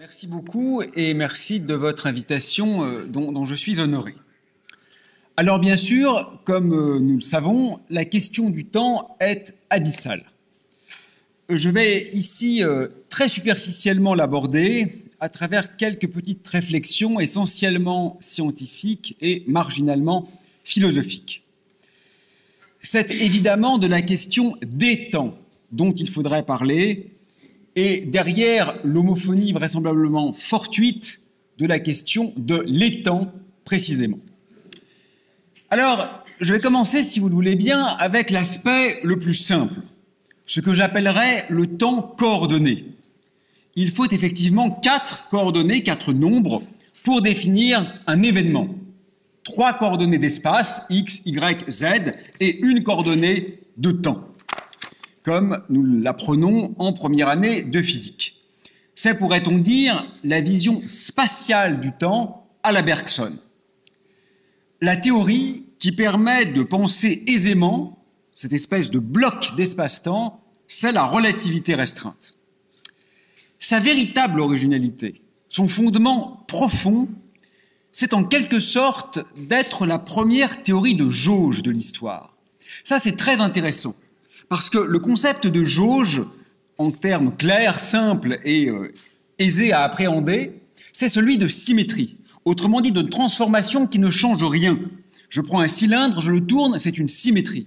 Merci beaucoup et merci de votre invitation dont je suis honoré. Alors bien sûr, comme nous le savons, la question du temps est abyssale. Je vais ici très superficiellement l'aborder à travers quelques petites réflexions essentiellement scientifiques et marginalement philosophiques. C'est évidemment de la question des temps dont il faudrait parler, et derrière l'homophonie vraisemblablement fortuite de la question de l'étang précisément. Alors, je vais commencer, si vous le voulez bien, avec l'aspect le plus simple, ce que j'appellerais le temps coordonné. Il faut effectivement 4 coordonnées, 4 nombres, pour définir un événement. 3 coordonnées d'espace, x, y, z, et une coordonnée de temps, comme nous l'apprenons en première année de physique. C'est, pourrait-on dire, la vision spatiale du temps à la Bergson. La théorie qui permet de penser aisément cette espèce de bloc d'espace-temps, c'est la relativité restreinte. Sa véritable originalité, son fondement profond, c'est en quelque sorte d'être la première théorie de jauge de l'histoire. Ça, c'est très intéressant, parce que le concept de jauge, en termes clairs, simples et aisés à appréhender, c'est celui de symétrie, autrement dit de transformation qui ne change rien. Je prends un cylindre, je le tourne, c'est une symétrie.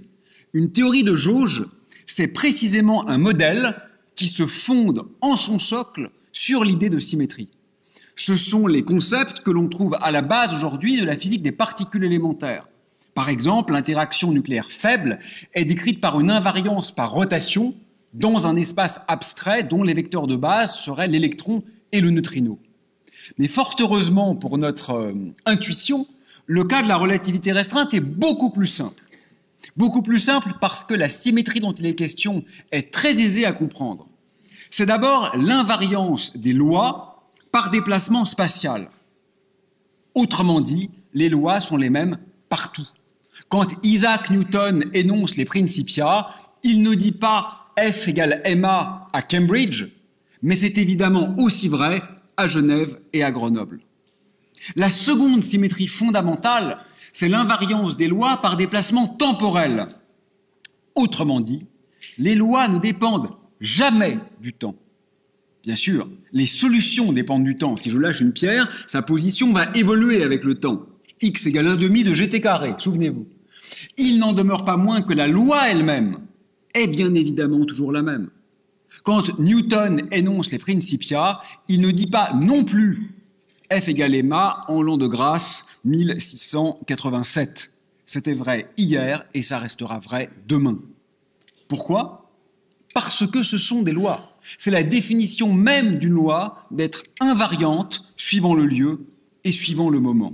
Une théorie de jauge, c'est précisément un modèle qui se fonde en son socle sur l'idée de symétrie. Ce sont les concepts que l'on trouve à la base aujourd'hui de la physique des particules élémentaires. Par exemple, l'interaction nucléaire faible est décrite par une invariance par rotation dans un espace abstrait dont les vecteurs de base seraient l'électron et le neutrino. Mais fort heureusement pour notre intuition, le cas de la relativité restreinte est beaucoup plus simple. Beaucoup plus simple parce que la symétrie dont il est question est très aisée à comprendre. C'est d'abord l'invariance des lois par déplacement spatial. Autrement dit, les lois sont les mêmes partout. Quand Isaac Newton énonce les Principia, il ne dit pas F égale ma à Cambridge, mais c'est évidemment aussi vrai à Genève et à Grenoble. La seconde symétrie fondamentale, c'est l'invariance des lois par déplacement temporel. Autrement dit, les lois ne dépendent jamais du temps. Bien sûr, les solutions dépendent du temps. Si je lâche une pierre, sa position va évoluer avec le temps. X égale 1/2 de gt carré, souvenez-vous. Il n'en demeure pas moins que la loi elle-même est bien évidemment toujours la même. Quand Newton énonce les Principia, il ne dit pas non plus F égale ma en l'an de grâce 1687. C'était vrai hier et ça restera vrai demain. Pourquoi ? Parce que ce sont des lois. C'est la définition même d'une loi d'être invariante suivant le lieu et suivant le moment.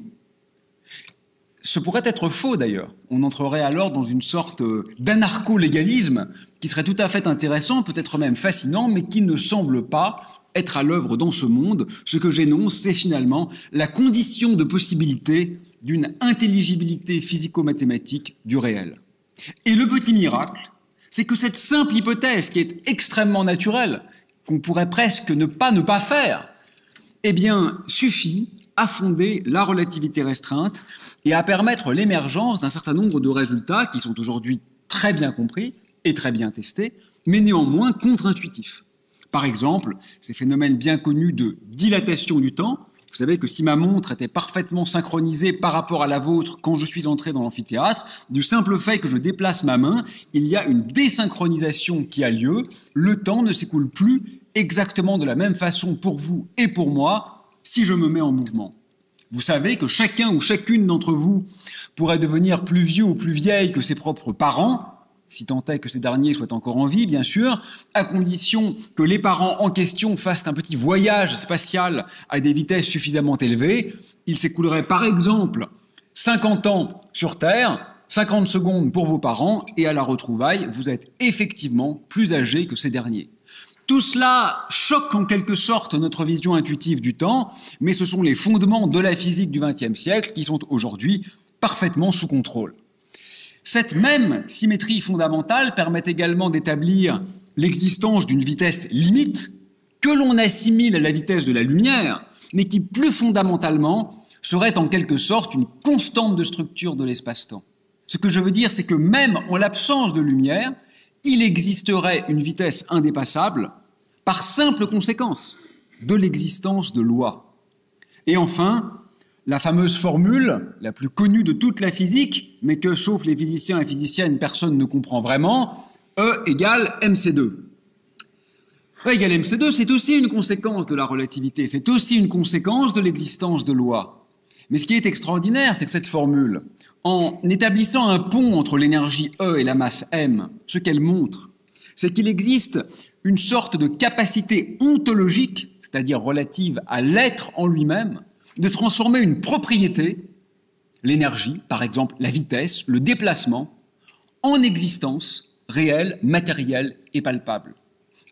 Ce pourrait être faux d'ailleurs. On entrerait alors dans une sorte d'anarcho-légalisme qui serait tout à fait intéressant, peut-être même fascinant, mais qui ne semble pas être à l'œuvre dans ce monde. Ce que j'énonce, c'est finalement la condition de possibilité d'une intelligibilité physico-mathématique du réel. Et le petit miracle, c'est que cette simple hypothèse qui est extrêmement naturelle, qu'on pourrait presque ne pas faire, eh bien, suffit à fonder la relativité restreinte et à permettre l'émergence d'un certain nombre de résultats qui sont aujourd'hui très bien compris et très bien testés, mais néanmoins contre-intuitifs. Par exemple, ces phénomènes bien connus de dilatation du temps. Vous savez que si ma montre était parfaitement synchronisée par rapport à la vôtre quand je suis entré dans l'amphithéâtre, du simple fait que je déplace ma main, il y a une désynchronisation qui a lieu. Le temps ne s'écoule plus exactement de la même façon pour vous et pour moi si je me mets en mouvement. Vous savez que chacun ou chacune d'entre vous pourrait devenir plus vieux ou plus vieille que ses propres parents, si tant est que ces derniers soient encore en vie, bien sûr, à condition que les parents en question fassent un petit voyage spatial à des vitesses suffisamment élevées. Il s'écoulerait par exemple 50 ans sur Terre, 50 secondes pour vos parents, et à la retrouvaille, vous êtes effectivement plus âgé que ces derniers. Tout cela choque en quelque sorte notre vision intuitive du temps, mais ce sont les fondements de la physique du XXe siècle qui sont aujourd'hui parfaitement sous contrôle. Cette même symétrie fondamentale permet également d'établir l'existence d'une vitesse limite que l'on assimile à la vitesse de la lumière, mais qui, plus fondamentalement, serait en quelque sorte une constante de structure de l'espace-temps. Ce que je veux dire, c'est que même en l'absence de lumière, il existerait une vitesse indépassable par simple conséquence de l'existence de lois. Et enfin, la fameuse formule, la plus connue de toute la physique, mais que, sauf les physiciens et physiciennes, personne ne comprend vraiment, E égale mc2. E égale mc2, c'est aussi une conséquence de la relativité, c'est aussi une conséquence de l'existence de lois. Mais ce qui est extraordinaire, c'est que cette formule, en établissant un pont entre l'énergie E et la masse m, ce qu'elle montre, c'est qu'il existe une sorte de capacité ontologique, c'est-à-dire relative à l'être en lui-même, de transformer une propriété, l'énergie, par exemple la vitesse, le déplacement, en existence réelle, matérielle et palpable.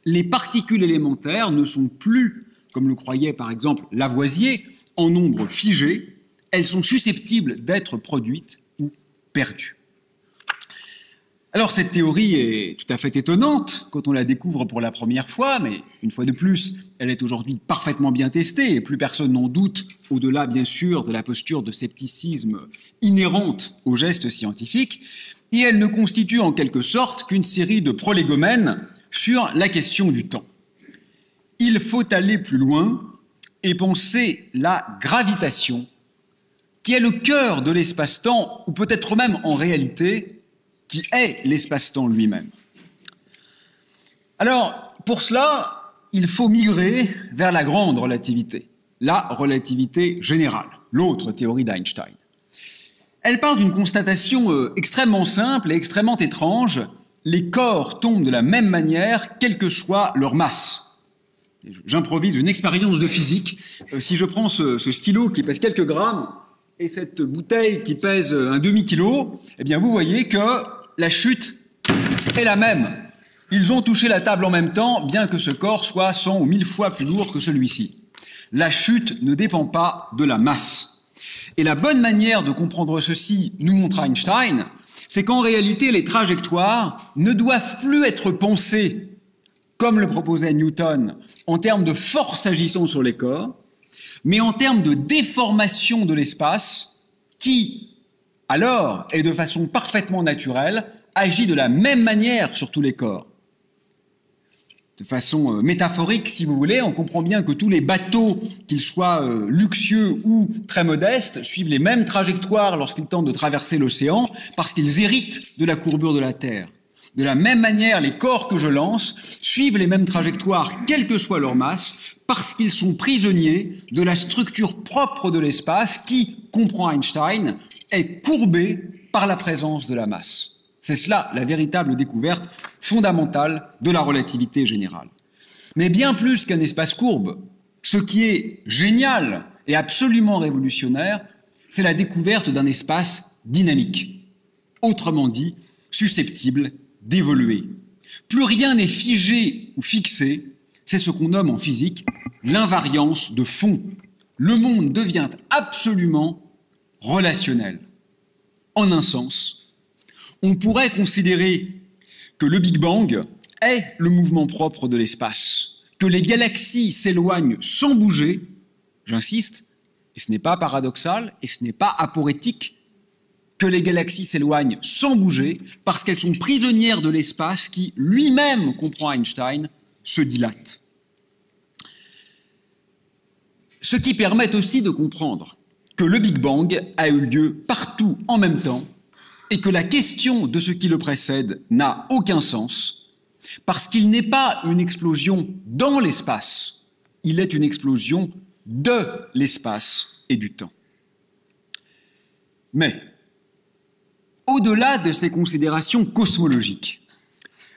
Les particules élémentaires ne sont plus, comme le croyait par exemple Lavoisier, en nombre figé, elles sont susceptibles d'être produites ou perdues. Alors cette théorie est tout à fait étonnante quand on la découvre pour la première fois, mais une fois de plus, elle est aujourd'hui parfaitement bien testée et plus personne n'en doute, au-delà bien sûr de la posture de scepticisme inhérente au geste scientifique, et elle ne constitue en quelque sorte qu'une série de prolégomènes sur la question du temps. Il faut aller plus loin et penser la gravitation, qui est le cœur de l'espace-temps, ou peut-être même en réalité, qui est l'espace-temps lui-même. Alors, pour cela, il faut migrer vers la grande relativité, la relativité générale, l'autre théorie d'Einstein. Elle part d'une constatation extrêmement simple et extrêmement étrange. Les corps tombent de la même manière, quelle que soit leur masse. J'improvise une expérience de physique. Si je prends ce stylo qui pèse quelques grammes et cette bouteille qui pèse un demi-kilo, eh bien vous voyez que la chute est la même. Ils ont touché la table en même temps, bien que ce corps soit 100 ou 1000 fois plus lourd que celui-ci. La chute ne dépend pas de la masse. Et la bonne manière de comprendre ceci, nous montre Einstein, c'est qu'en réalité, les trajectoires ne doivent plus être pensées, comme le proposait Newton, en termes de force agissant sur les corps, mais en termes de déformation de l'espace, qui, alors, et de façon parfaitement naturelle, agit de la même manière sur tous les corps. De façon métaphorique, si vous voulez, on comprend bien que tous les bateaux, qu'ils soient luxueux ou très modestes, suivent les mêmes trajectoires lorsqu'ils tentent de traverser l'océan, parce qu'ils héritent de la courbure de la Terre. De la même manière, les corps que je lance suivent les mêmes trajectoires, quelle que soit leur masse, parce qu'ils sont prisonniers de la structure propre de l'espace qui, comprend Einstein, est courbée par la présence de la masse. C'est cela la véritable découverte fondamentale de la relativité générale. Mais bien plus qu'un espace courbe, ce qui est génial et absolument révolutionnaire, c'est la découverte d'un espace dynamique, autrement dit, susceptible d'évoluer. Plus rien n'est figé ou fixé, c'est ce qu'on nomme en physique l'invariance de fond. Le monde devient absolument relationnel. En un sens, on pourrait considérer que le Big Bang est le mouvement propre de l'espace, que les galaxies s'éloignent sans bouger, j'insiste, et ce n'est pas paradoxal, et ce n'est pas aporétique, que les galaxies s'éloignent sans bouger parce qu'elles sont prisonnières de l'espace qui, lui-même, comprend Einstein, se dilate. Ce qui permet aussi de comprendre que le Big Bang a eu lieu partout en même temps et que la question de ce qui le précède n'a aucun sens, parce qu'il n'est pas une explosion dans l'espace, il est une explosion de l'espace et du temps. Mais, au-delà de ces considérations cosmologiques,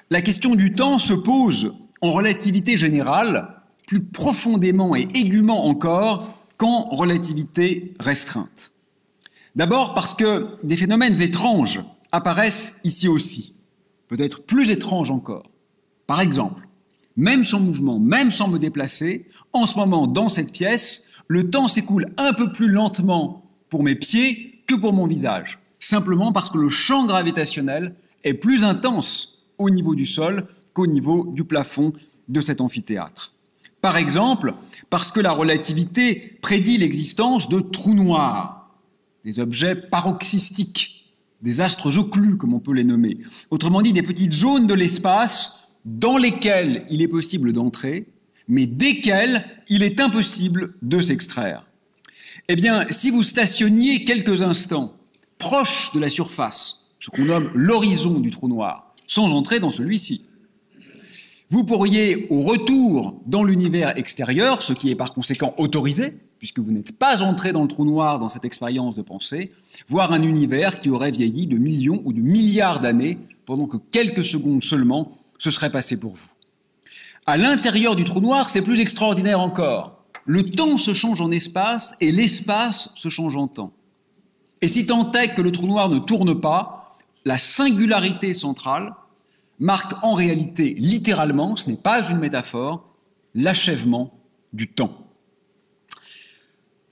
la question du temps se pose en relativité générale, plus profondément et aiguement encore qu'en relativité restreinte. D'abord parce que des phénomènes étranges apparaissent ici aussi, peut-être plus étranges encore. Par exemple, même sans mouvement, même sans me déplacer, en ce moment dans cette pièce, le temps s'écoule un peu plus lentement pour mes pieds que pour mon visage, simplement parce que le champ gravitationnel est plus intense au niveau du sol qu'au niveau du plafond de cet amphithéâtre. Par exemple, parce que la relativité prédit l'existence de trous noirs, des objets paroxystiques, des astres occlus, comme on peut les nommer. Autrement dit, des petites zones de l'espace dans lesquelles il est possible d'entrer, mais desquelles il est impossible de s'extraire. Eh bien, si vous stationniez quelques instants proche de la surface, ce qu'on nomme l'horizon du trou noir, sans entrer dans celui-ci, vous pourriez, au retour dans l'univers extérieur, ce qui est par conséquent autorisé, puisque vous n'êtes pas entré dans le trou noir dans cette expérience de pensée, voir un univers qui aurait vieilli de millions ou de milliards d'années, pendant que quelques secondes seulement se seraient passées pour vous. À l'intérieur du trou noir, c'est plus extraordinaire encore. Le temps se change en espace et l'espace se change en temps. Et si tant est que le trou noir ne tourne pas, la singularité centrale marque en réalité, littéralement, ce n'est pas une métaphore, l'achèvement du temps.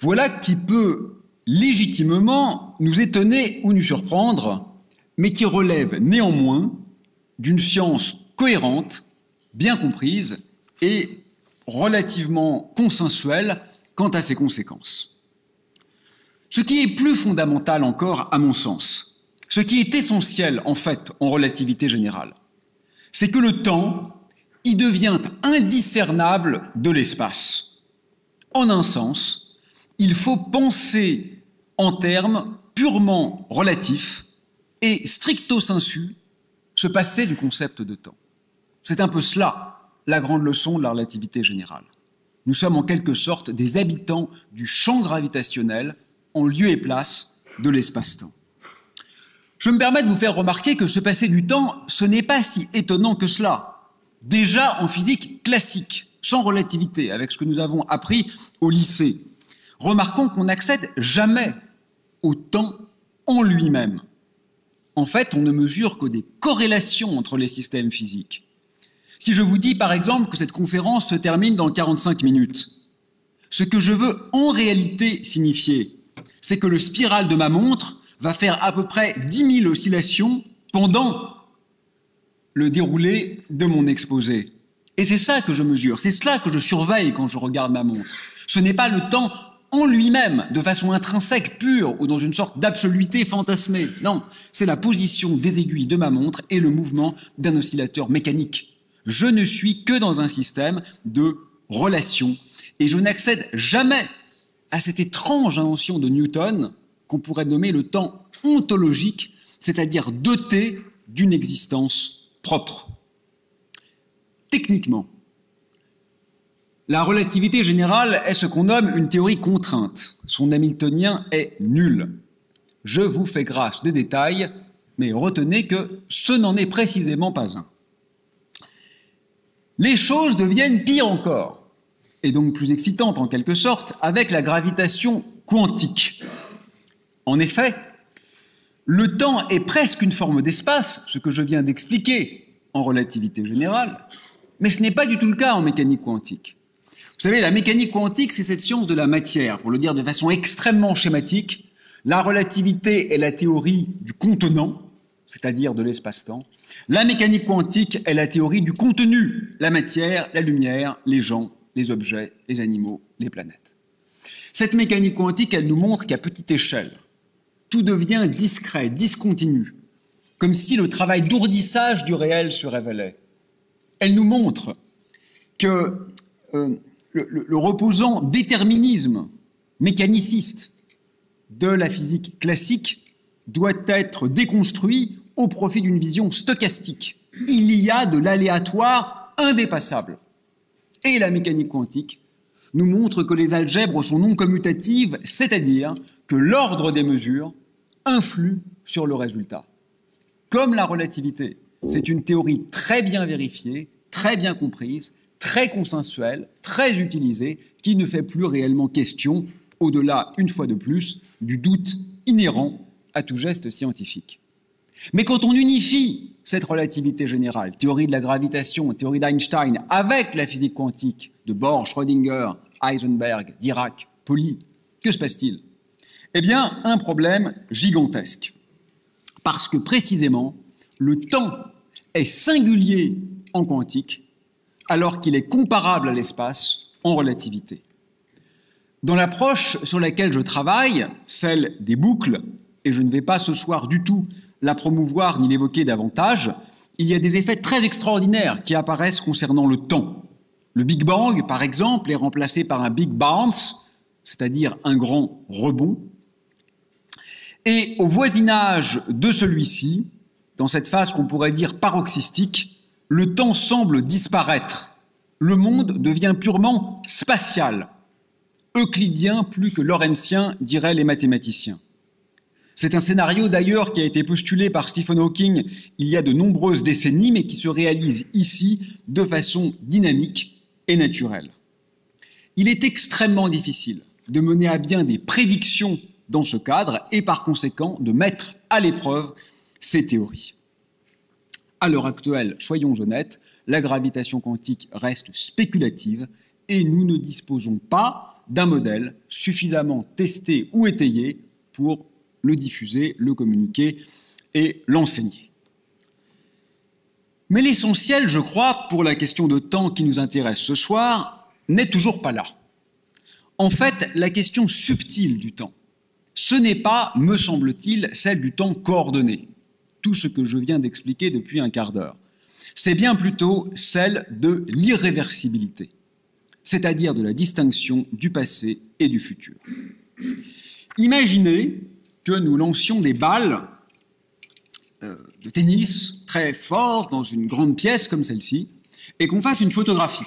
Voilà qui peut légitimement nous étonner ou nous surprendre, mais qui relève néanmoins d'une science cohérente, bien comprise et relativement consensuelle quant à ses conséquences. Ce qui est plus fondamental encore, à mon sens, ce qui est essentiel en fait en relativité générale, c'est que le temps y devient indiscernable de l'espace. En un sens, il faut penser en termes purement relatifs et stricto sensu se passer du concept de temps. C'est un peu cela, la grande leçon de la relativité générale. Nous sommes en quelque sorte des habitants du champ gravitationnel en lieu et place de l'espace-temps. Je me permets de vous faire remarquer que se passer du temps, ce n'est pas si étonnant que cela. Déjà en physique classique, sans relativité, avec ce que nous avons appris au lycée, remarquons qu'on n'accède jamais au temps en lui-même. En fait, on ne mesure que des corrélations entre les systèmes physiques. Si je vous dis par exemple que cette conférence se termine dans 45 minutes, ce que je veux en réalité signifier, c'est que le spiral de ma montre va faire à peu près 10 000 oscillations pendant le déroulé de mon exposé. Et c'est ça que je mesure, c'est cela que je surveille quand je regarde ma montre. Ce n'est pas le temps en lui-même, de façon intrinsèque, pure, ou dans une sorte d'absoluité fantasmée. Non, c'est la position des aiguilles de ma montre et le mouvement d'un oscillateur mécanique. Je ne suis que dans un système de relations, et je n'accède jamais à cette étrange invention de Newton qu'on pourrait nommer le temps ontologique, c'est-à-dire doté d'une existence propre. Techniquement, la relativité générale est ce qu'on nomme une théorie contrainte. Son hamiltonien est nul. Je vous fais grâce des détails, mais retenez que ce n'en est précisément pas un. Les choses deviennent pires encore, et donc plus excitantes en quelque sorte, avec la gravitation quantique. En effet, le temps est presque une forme d'espace, ce que je viens d'expliquer en relativité générale, mais ce n'est pas du tout le cas en mécanique quantique. Vous savez, la mécanique quantique, c'est cette science de la matière. Pour le dire de façon extrêmement schématique, la relativité est la théorie du contenant, c'est-à-dire de l'espace-temps. La mécanique quantique est la théorie du contenu, la matière, la lumière, les gens, les objets, les animaux, les planètes. Cette mécanique quantique, elle nous montre qu'à petite échelle, tout devient discret, discontinu, comme si le travail d'ourdissage du réel se révélait. Elle nous montre que le reposant déterminisme mécaniciste de la physique classique doit être déconstruit au profit d'une vision stochastique. Il y a de l'aléatoire indépassable. Et la mécanique quantique nous montre que les algèbres sont non commutatives, c'est-à-dire que l'ordre des mesures influe sur le résultat. Comme la relativité, c'est une théorie très bien vérifiée, très bien comprise, très consensuelle, très utilisée, qui ne fait plus réellement question, au-delà, une fois de plus, du doute inhérent à tout geste scientifique. Mais quand on unifie cette relativité générale, théorie de la gravitation, théorie d'Einstein, avec la physique quantique de Bohr, Schrödinger, Heisenberg, Dirac, Pauli, que se passe-t-il? Eh bien, un problème gigantesque. Parce que précisément, le temps est singulier en quantique, alors qu'il est comparable à l'espace en relativité. Dans l'approche sur laquelle je travaille, celle des boucles, et je ne vais pas ce soir du tout la promouvoir ni l'évoquer davantage, il y a des effets très extraordinaires qui apparaissent concernant le temps. Le Big Bang, par exemple, est remplacé par un Big Bounce, c'est-à-dire un grand rebond. Et au voisinage de celui-ci, dans cette phase qu'on pourrait dire paroxystique, le temps semble disparaître. Le monde devient purement spatial, euclidien plus que lorenzien, diraient les mathématiciens. C'est un scénario d'ailleurs qui a été postulé par Stephen Hawking il y a de nombreuses décennies, mais qui se réalise ici de façon dynamique et naturelle. Il est extrêmement difficile de mener à bien des prédictions dans ce cadre et par conséquent de mettre à l'épreuve ces théories. À l'heure actuelle, soyons honnêtes, la gravitation quantique reste spéculative et nous ne disposons pas d'un modèle suffisamment testé ou étayé pour le diffuser, le communiquer et l'enseigner. Mais l'essentiel, je crois, pour la question de temps qui nous intéresse ce soir, n'est toujours pas là. En fait, la question subtile du temps, ce n'est pas, me semble-t-il, celle du temps coordonné, tout ce que je viens d'expliquer depuis un quart d'heure. C'est bien plutôt celle de l'irréversibilité, c'est-à-dire de la distinction du passé et du futur. Imaginez que nous lancions des balles de tennis très fort dans une grande pièce comme celle-ci et qu'on fasse une photographie.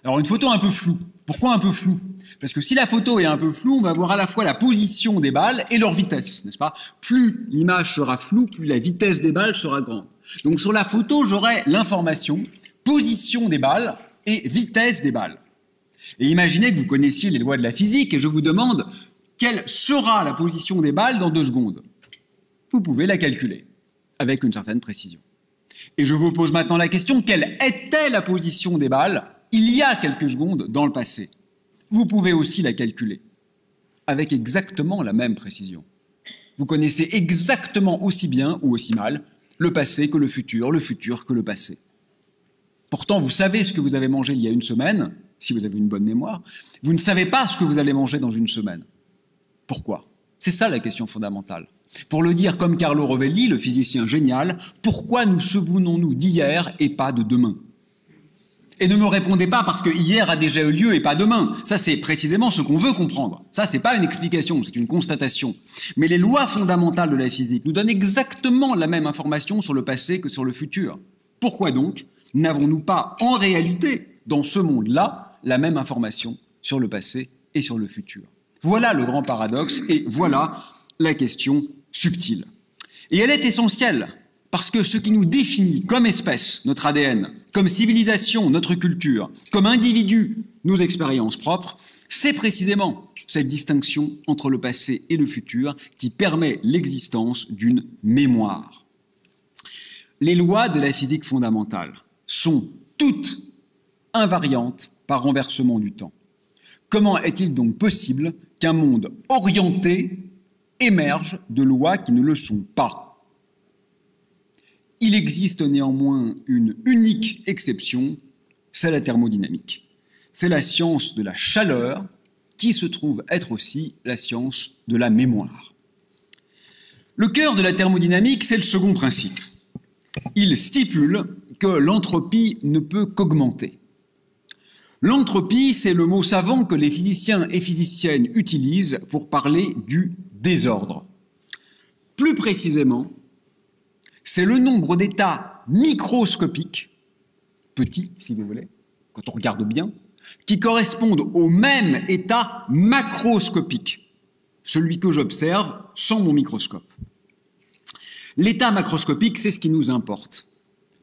Alors une photo un peu floue. Pourquoi un peu floue? Parce que si la photo est un peu floue, on va voir à la fois la position des balles et leur vitesse, n'est-ce pas? Plus l'image sera floue, plus la vitesse des balles sera grande. Donc sur la photo, j'aurai l'information, position des balles et vitesse des balles. Et imaginez que vous connaissiez les lois de la physique et je vous demande quelle sera la position des balles dans 2 secondes. Vous pouvez la calculer avec une certaine précision. Et je vous pose maintenant la question, quelle était la position des balles il y a quelques secondes dans le passé? Vous pouvez aussi la calculer avec exactement la même précision. Vous connaissez exactement aussi bien ou aussi mal le passé que le futur que le passé. Pourtant, vous savez ce que vous avez mangé il y a une semaine, si vous avez une bonne mémoire. Vous ne savez pas ce que vous allez manger dans une semaine. Pourquoi? C'est ça la question fondamentale. Pour le dire comme Carlo Rovelli, le physicien génial, pourquoi nous souvenons-nous d'hier et pas de demain? Et ne me répondez pas parce que hier a déjà eu lieu et pas demain. Ça, c'est précisément ce qu'on veut comprendre. Ça, c'est pas une explication, c'est une constatation. Mais les lois fondamentales de la physique nous donnent exactement la même information sur le passé que sur le futur. Pourquoi donc n'avons-nous pas, en réalité, dans ce monde-là, la même information sur le passé et sur le futur? Voilà le grand paradoxe et voilà la question subtile. Et elle est essentielle. Parce que ce qui nous définit comme espèce, notre ADN, comme civilisation, notre culture, comme individu, nos expériences propres, c'est précisément cette distinction entre le passé et le futur qui permet l'existence d'une mémoire. Les lois de la physique fondamentale sont toutes invariantes par renversement du temps. Comment est-il donc possible qu'un monde orienté émerge de lois qui ne le sont pas ? Il existe néanmoins une unique exception, c'est la thermodynamique. C'est la science de la chaleur qui se trouve être aussi la science de la mémoire. Le cœur de la thermodynamique, c'est le second principe. Il stipule que l'entropie ne peut qu'augmenter. L'entropie, c'est le mot savant que les physiciens et physiciennes utilisent pour parler du désordre. Plus précisément, c'est le nombre d'états microscopiques, petits si vous voulez, quand on regarde bien, qui correspondent au même état macroscopique, celui que j'observe sans mon microscope. L'état macroscopique, c'est ce qui nous importe.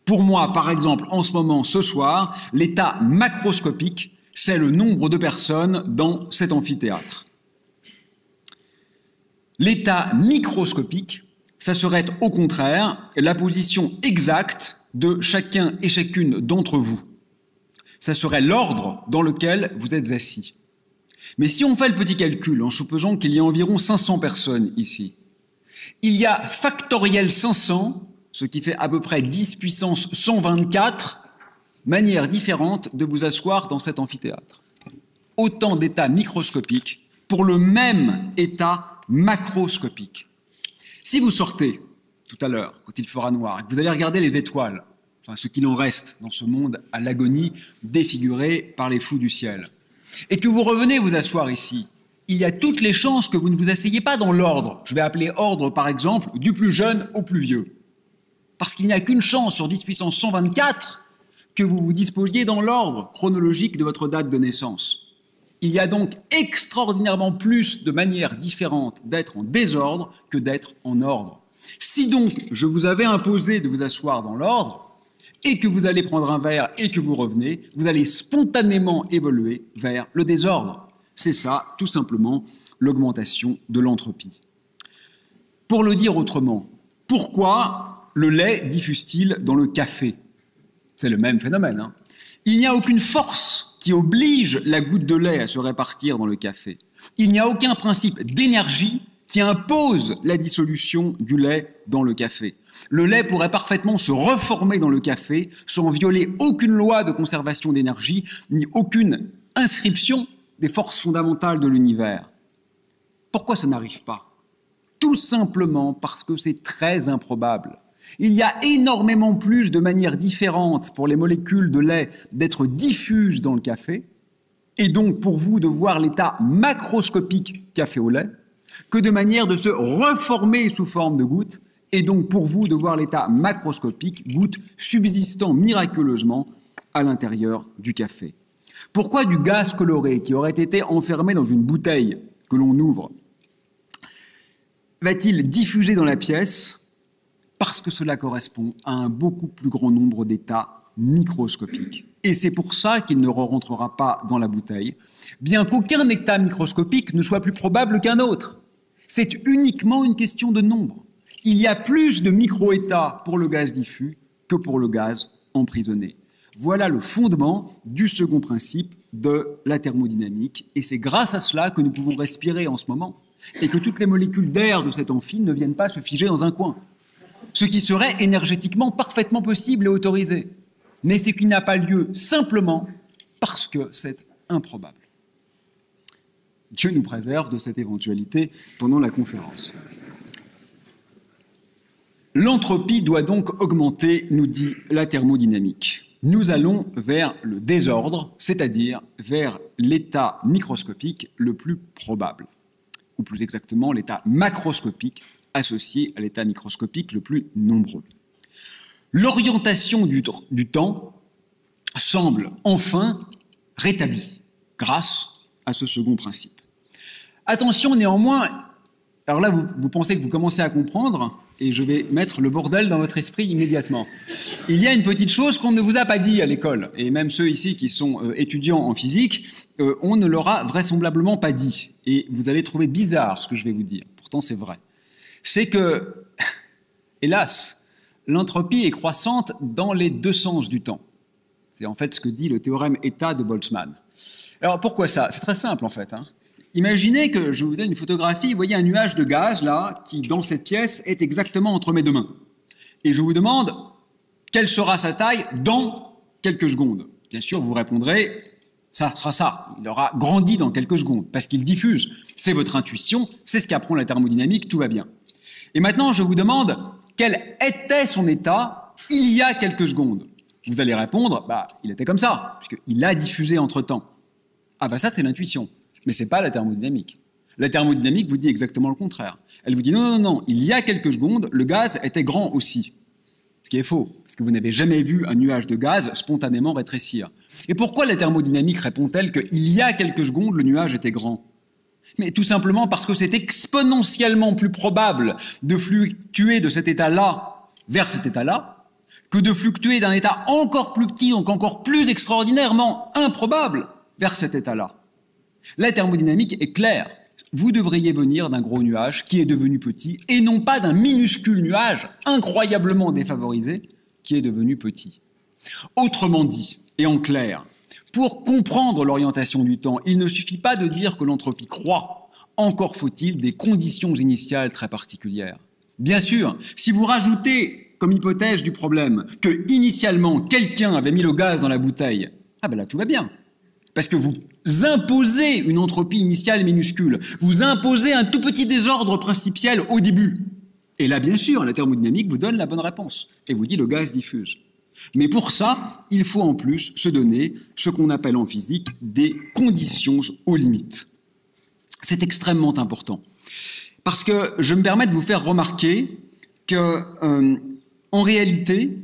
Pour moi, par exemple, en ce moment, ce soir, l'état macroscopique, c'est le nombre de personnes dans cet amphithéâtre. L'état microscopique, ça serait au contraire la position exacte de chacun et chacune d'entre vous. Ça serait l'ordre dans lequel vous êtes assis. Mais si on fait le petit calcul en supposant qu'il y a environ 500 personnes ici, il y a factoriel 500, ce qui fait à peu près 10 puissance 124 manières différentes de vous asseoir dans cet amphithéâtre. Autant d'états microscopiques pour le même état macroscopique. Si vous sortez tout à l'heure, quand il fera noir, et que vous allez regarder les étoiles, enfin ce qu'il en reste dans ce monde à l'agonie défiguré par les fous du ciel, et que vous revenez vous asseoir ici, il y a toutes les chances que vous ne vous asseyez pas dans l'ordre. Je vais appeler ordre, par exemple, du plus jeune au plus vieux. Parce qu'il n'y a qu'une chance sur 10 puissance 124 que vous vous disposiez dans l'ordre chronologique de votre date de naissance. Il y a donc extraordinairement plus de manières différentes d'être en désordre que d'être en ordre. Si donc je vous avais imposé de vous asseoir dans l'ordre, et que vous allez prendre un verre et que vous revenez, vous allez spontanément évoluer vers le désordre. C'est ça, tout simplement, l'augmentation de l'entropie. Pour le dire autrement, pourquoi le lait diffuse-t-il dans le café? C'est le même phénomène, hein. Il n'y a aucune force qui oblige la goutte de lait à se répartir dans le café. Il n'y a aucun principe d'énergie qui impose la dissolution du lait dans le café. Le lait pourrait parfaitement se reformer dans le café sans violer aucune loi de conservation d'énergie, ni aucune inscription des forces fondamentales de l'univers. Pourquoi ça n'arrive pas? Tout simplement parce que c'est très improbable. Il y a énormément plus de manières différentes pour les molécules de lait d'être diffuses dans le café, et donc pour vous de voir l'état macroscopique café au lait, que de manières de se reformer sous forme de gouttes, et donc pour vous de voir l'état macroscopique, gouttes subsistant miraculeusement à l'intérieur du café. Pourquoi du gaz coloré qui aurait été enfermé dans une bouteille que l'on ouvre va-t-il diffuser dans la pièce? Parce que cela correspond à un beaucoup plus grand nombre d'états microscopiques. Et c'est pour ça qu'il ne rentrera pas dans la bouteille, bien qu'aucun état microscopique ne soit plus probable qu'un autre. C'est uniquement une question de nombre. Il y a plus de micro-états pour le gaz diffus que pour le gaz emprisonné. Voilà le fondement du second principe de la thermodynamique, et c'est grâce à cela que nous pouvons respirer en ce moment, et que toutes les molécules d'air de cet amphi ne viennent pas se figer dans un coin. Ce qui serait énergétiquement parfaitement possible et autorisé, mais ce qui n'a pas lieu simplement parce que c'est improbable. Dieu nous préserve de cette éventualité pendant la conférence. L'entropie doit donc augmenter, nous dit la thermodynamique. Nous allons vers le désordre, c'est-à-dire vers l'état microscopique le plus probable, ou plus exactement l'état macroscopique associé à l'état microscopique le plus nombreux. L'orientation du temps semble enfin rétablie grâce à ce second principe. Attention néanmoins, alors là vous pensez que vous commencez à comprendre, et je vais mettre le bordel dans votre esprit immédiatement. Il y a une petite chose qu'on ne vous a pas dit à l'école, et même ceux ici qui sont étudiants en physique, on ne leur a vraisemblablement pas dit. Et vous allez trouver bizarre ce que je vais vous dire, pourtant c'est vrai. C'est que, hélas, l'entropie est croissante dans les deux sens du temps. C'est en fait ce que dit le théorème état de Boltzmann. Alors pourquoi ça? C'est très simple en fait, hein. Imaginez que je vous donne une photographie, vous voyez un nuage de gaz là, qui dans cette pièce est exactement entre mes deux mains. Et je vous demande quelle sera sa taille dans quelques secondes. Bien sûr, vous répondrez, ça sera ça. Il aura grandi dans quelques secondes, parce qu'il diffuse. C'est votre intuition, c'est ce qu'apprend la thermodynamique, tout va bien. Et maintenant, je vous demande quel était son état il y a quelques secondes. Vous allez répondre, il était comme ça, puisqu'il a diffusé entre-temps. Ah ça c'est l'intuition. Mais ce n'est pas la thermodynamique. La thermodynamique vous dit exactement le contraire. Elle vous dit non, il y a quelques secondes, le gaz était grand aussi. Ce qui est faux, parce que vous n'avez jamais vu un nuage de gaz spontanément rétrécir. Et pourquoi la thermodynamique répond-elle qu'il y a quelques secondes, le nuage était grand? Mais tout simplement parce que c'est exponentiellement plus probable de fluctuer de cet état-là vers cet état-là que de fluctuer d'un état encore plus petit, donc encore plus extraordinairement improbable, vers cet état-là. La thermodynamique est claire. Vous devriez venir d'un gros nuage qui est devenu petit et non pas d'un minuscule nuage incroyablement défavorisé qui est devenu petit. Autrement dit, et en clair, pour comprendre l'orientation du temps, il ne suffit pas de dire que l'entropie croît. Encore faut-il des conditions initiales très particulières. Bien sûr, si vous rajoutez comme hypothèse du problème que, initialement, quelqu'un avait mis le gaz dans la bouteille, ah ben là, tout va bien. Parce que vous imposez une entropie initiale minuscule. Vous imposez un tout petit désordre principiel au début. Et là, bien sûr, la thermodynamique vous donne la bonne réponse et vous dit le gaz diffuse. Mais pour ça, il faut en plus se donner ce qu'on appelle en physique des conditions aux limites. C'est extrêmement important. Parce que je me permets de vous faire remarquer que, en réalité,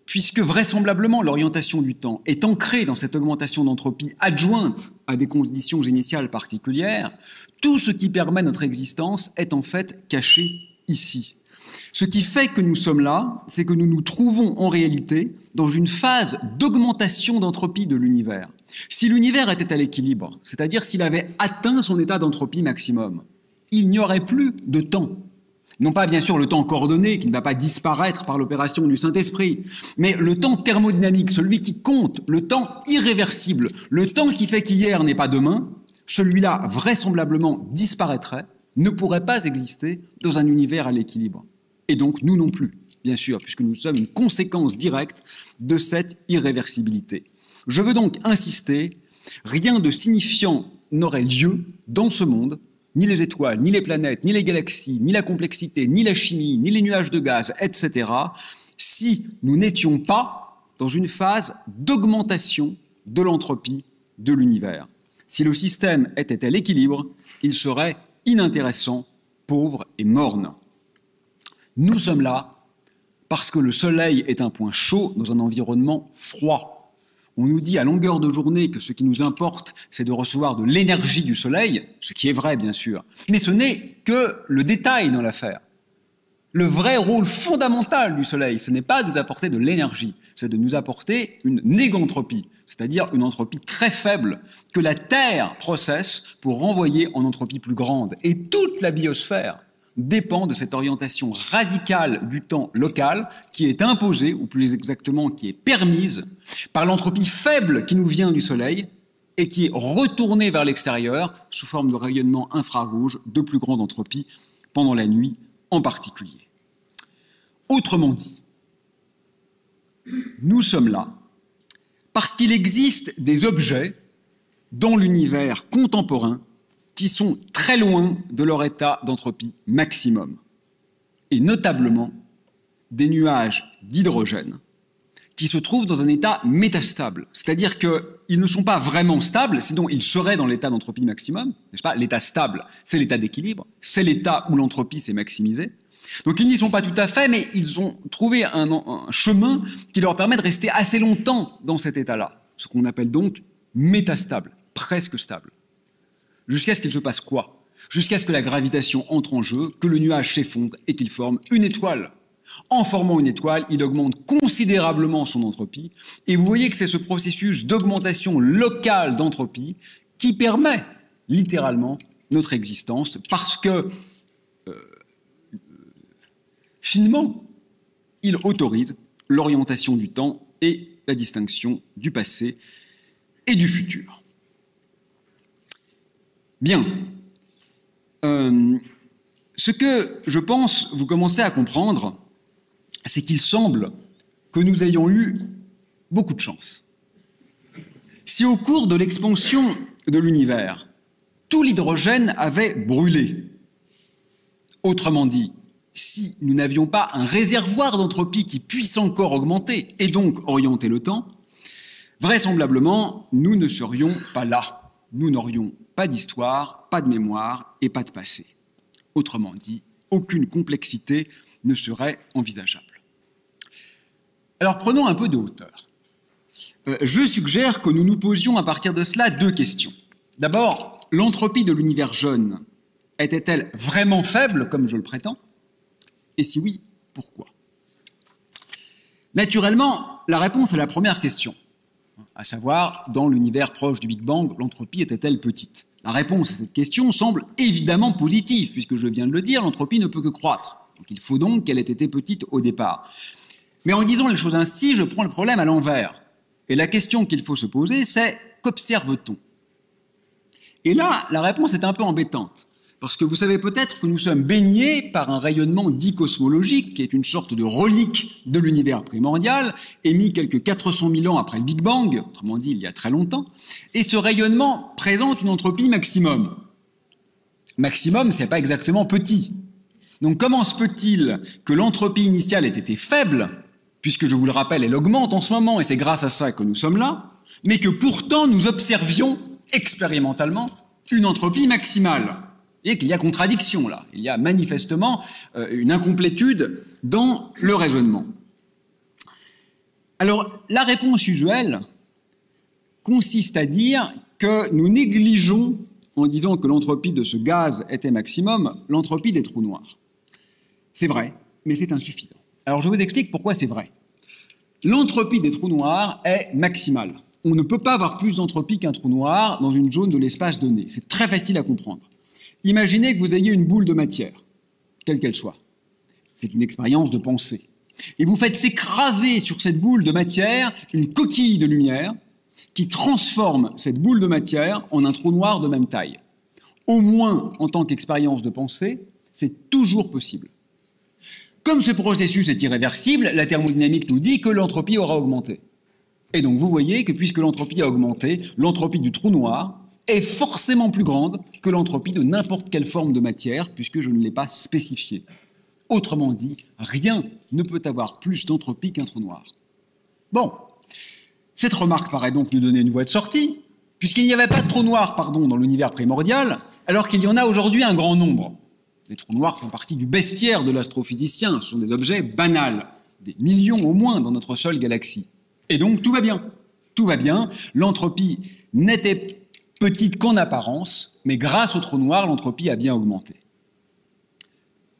puisque vraisemblablement l'orientation du temps est ancrée dans cette augmentation d'entropie adjointe à des conditions initiales particulières, tout ce qui permet notre existence est en fait caché ici. Ce qui fait que nous sommes là, c'est que nous nous trouvons en réalité dans une phase d'augmentation d'entropie de l'univers. Si l'univers était à l'équilibre, c'est-à-dire s'il avait atteint son état d'entropie maximum, il n'y aurait plus de temps. Non pas bien sûr le temps coordonné qui ne va pas disparaître par l'opération du Saint-Esprit, mais le temps thermodynamique, celui qui compte, le temps irréversible, le temps qui fait qu'hier n'est pas demain, celui-là vraisemblablement disparaîtrait, ne pourrait pas exister dans un univers à l'équilibre. Et donc nous non plus, bien sûr, puisque nous sommes une conséquence directe de cette irréversibilité. Je veux donc insister, rien de signifiant n'aurait lieu dans ce monde, ni les étoiles, ni les planètes, ni les galaxies, ni la complexité, ni la chimie, ni les nuages de gaz, etc., si nous n'étions pas dans une phase d'augmentation de l'entropie de l'univers. Si le système était à l'équilibre, il serait inintéressant, pauvre et morne. Nous sommes là parce que le Soleil est un point chaud dans un environnement froid. On nous dit à longueur de journée que ce qui nous importe, c'est de recevoir de l'énergie du Soleil, ce qui est vrai bien sûr, mais ce n'est que le détail dans l'affaire. Le vrai rôle fondamental du Soleil, ce n'est pas de nous apporter de l'énergie, c'est de nous apporter une négantropie, c'est-à-dire une entropie très faible que la Terre processe pour renvoyer en entropie plus grande. Et toute la biosphère dépend de cette orientation radicale du temps local qui est imposée, ou plus exactement qui est permise, par l'entropie faible qui nous vient du Soleil et qui est retournée vers l'extérieur sous forme de rayonnement infrarouge de plus grande entropie pendant la nuit en particulier. Autrement dit, nous sommes là parce qu'il existe des objets dans l'univers contemporain qui sont très loin de leur état d'entropie maximum, et notablement des nuages d'hydrogène qui se trouvent dans un état métastable, c'est-à-dire qu'ils ne sont pas vraiment stables, sinon ils seraient dans l'état d'entropie maximum, n'est-ce pas? L'état stable, c'est l'état d'équilibre, c'est l'état où l'entropie s'est maximisée. Donc ils n'y sont pas tout à fait, mais ils ont trouvé un chemin qui leur permet de rester assez longtemps dans cet état-là, ce qu'on appelle donc métastable, presque stable. Jusqu'à ce qu'il se passe quoi? Jusqu'à ce que la gravitation entre en jeu, que le nuage s'effondre et qu'il forme une étoile. En formant une étoile, il augmente considérablement son entropie, et vous voyez que c'est ce processus d'augmentation locale d'entropie qui permet littéralement notre existence, parce que finement, il autorise l'orientation du temps et la distinction du passé et du futur. Bien. Ce que je pense vous commencez à comprendre, c'est qu'il semble que nous ayons eu beaucoup de chance. Si au cours de l'expansion de l'univers, tout l'hydrogène avait brûlé, autrement dit, si nous n'avions pas un réservoir d'entropie qui puisse encore augmenter et donc orienter le temps, vraisemblablement, nous ne serions pas là. Nous n'aurions pas d'histoire, pas de mémoire et pas de passé. Autrement dit, aucune complexité ne serait envisageable. Alors prenons un peu de hauteur. Je suggère que nous nous posions à partir de cela deux questions. D'abord, l'entropie de l'univers jeune était-elle vraiment faible, comme je le prétends? Et si oui, pourquoi? Naturellement, la réponse à la première question, à savoir, dans l'univers proche du Big Bang, l'entropie était-elle petite? La réponse à cette question semble évidemment positive, puisque je viens de le dire, l'entropie ne peut que croître. Donc il faut donc qu'elle ait été petite au départ. Mais en disant les choses ainsi, je prends le problème à l'envers. Et la question qu'il faut se poser, c'est qu'observe-t-on? Et là, la réponse est un peu embêtante, Parce que vous savez peut-être que nous sommes baignés par un rayonnement dit cosmologique, qui est une sorte de relique de l'univers primordial, émis quelques 400 000 ans après le Big Bang, autrement dit il y a très longtemps, et ce rayonnement présente une entropie maximum. Maximum, c'est pas exactement petit. Donc comment se peut-il que l'entropie initiale ait été faible, puisque je vous le rappelle, elle augmente en ce moment, et c'est grâce à ça que nous sommes là, mais que pourtant nous observions expérimentalement une entropie maximale? Et qu'il y a contradiction là, il y a manifestement une incomplétude dans le raisonnement. Alors, la réponse usuelle consiste à dire que nous négligeons, en disant que l'entropie de ce gaz était maximum, l'entropie des trous noirs. C'est vrai, mais c'est insuffisant. Alors, je vous explique pourquoi c'est vrai. L'entropie des trous noirs est maximale. On ne peut pas avoir plus d'entropie qu'un trou noir dans une zone de l'espace donné. C'est très facile à comprendre. Imaginez que vous ayez une boule de matière, quelle qu'elle soit. C'est une expérience de pensée. Et vous faites s'écraser sur cette boule de matière une coquille de lumière qui transforme cette boule de matière en un trou noir de même taille. Au moins, en tant qu'expérience de pensée, c'est toujours possible. Comme ce processus est irréversible, la thermodynamique nous dit que l'entropie aura augmenté. Et donc vous voyez que puisque l'entropie a augmenté, l'entropie du trou noir est forcément plus grande que l'entropie de n'importe quelle forme de matière, puisque je ne l'ai pas spécifié. Autrement dit, rien ne peut avoir plus d'entropie qu'un trou noir. Bon, cette remarque paraît donc nous donner une voie de sortie, puisqu'il n'y avait pas de trou noir, dans l'univers primordial, alors qu'il y en a aujourd'hui un grand nombre. Les trous noirs font partie du bestiaire de l'astrophysicien, ce sont des objets banals, des millions au moins dans notre seule galaxie. Et donc tout va bien. Tout va bien, l'entropie n'était petite qu'en apparence, mais grâce au trou noir, l'entropie a bien augmenté.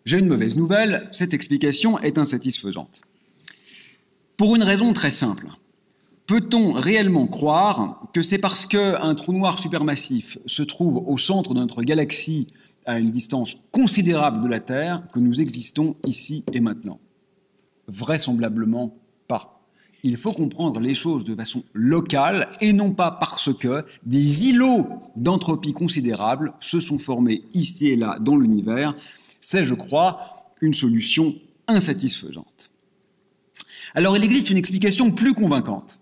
J'ai une mauvaise nouvelle, cette explication est insatisfaisante. Pour une raison très simple. Peut-on réellement croire que c'est parce qu'un trou noir supermassif se trouve au centre de notre galaxie à une distance considérable de la Terre que nous existons ici et maintenant? Vraisemblablement pas. Il faut comprendre les choses de façon locale et non pas parce que des îlots d'entropie considérables se sont formés ici et là dans l'univers. C'est, je crois, une solution insatisfaisante. Alors il existe une explication plus convaincante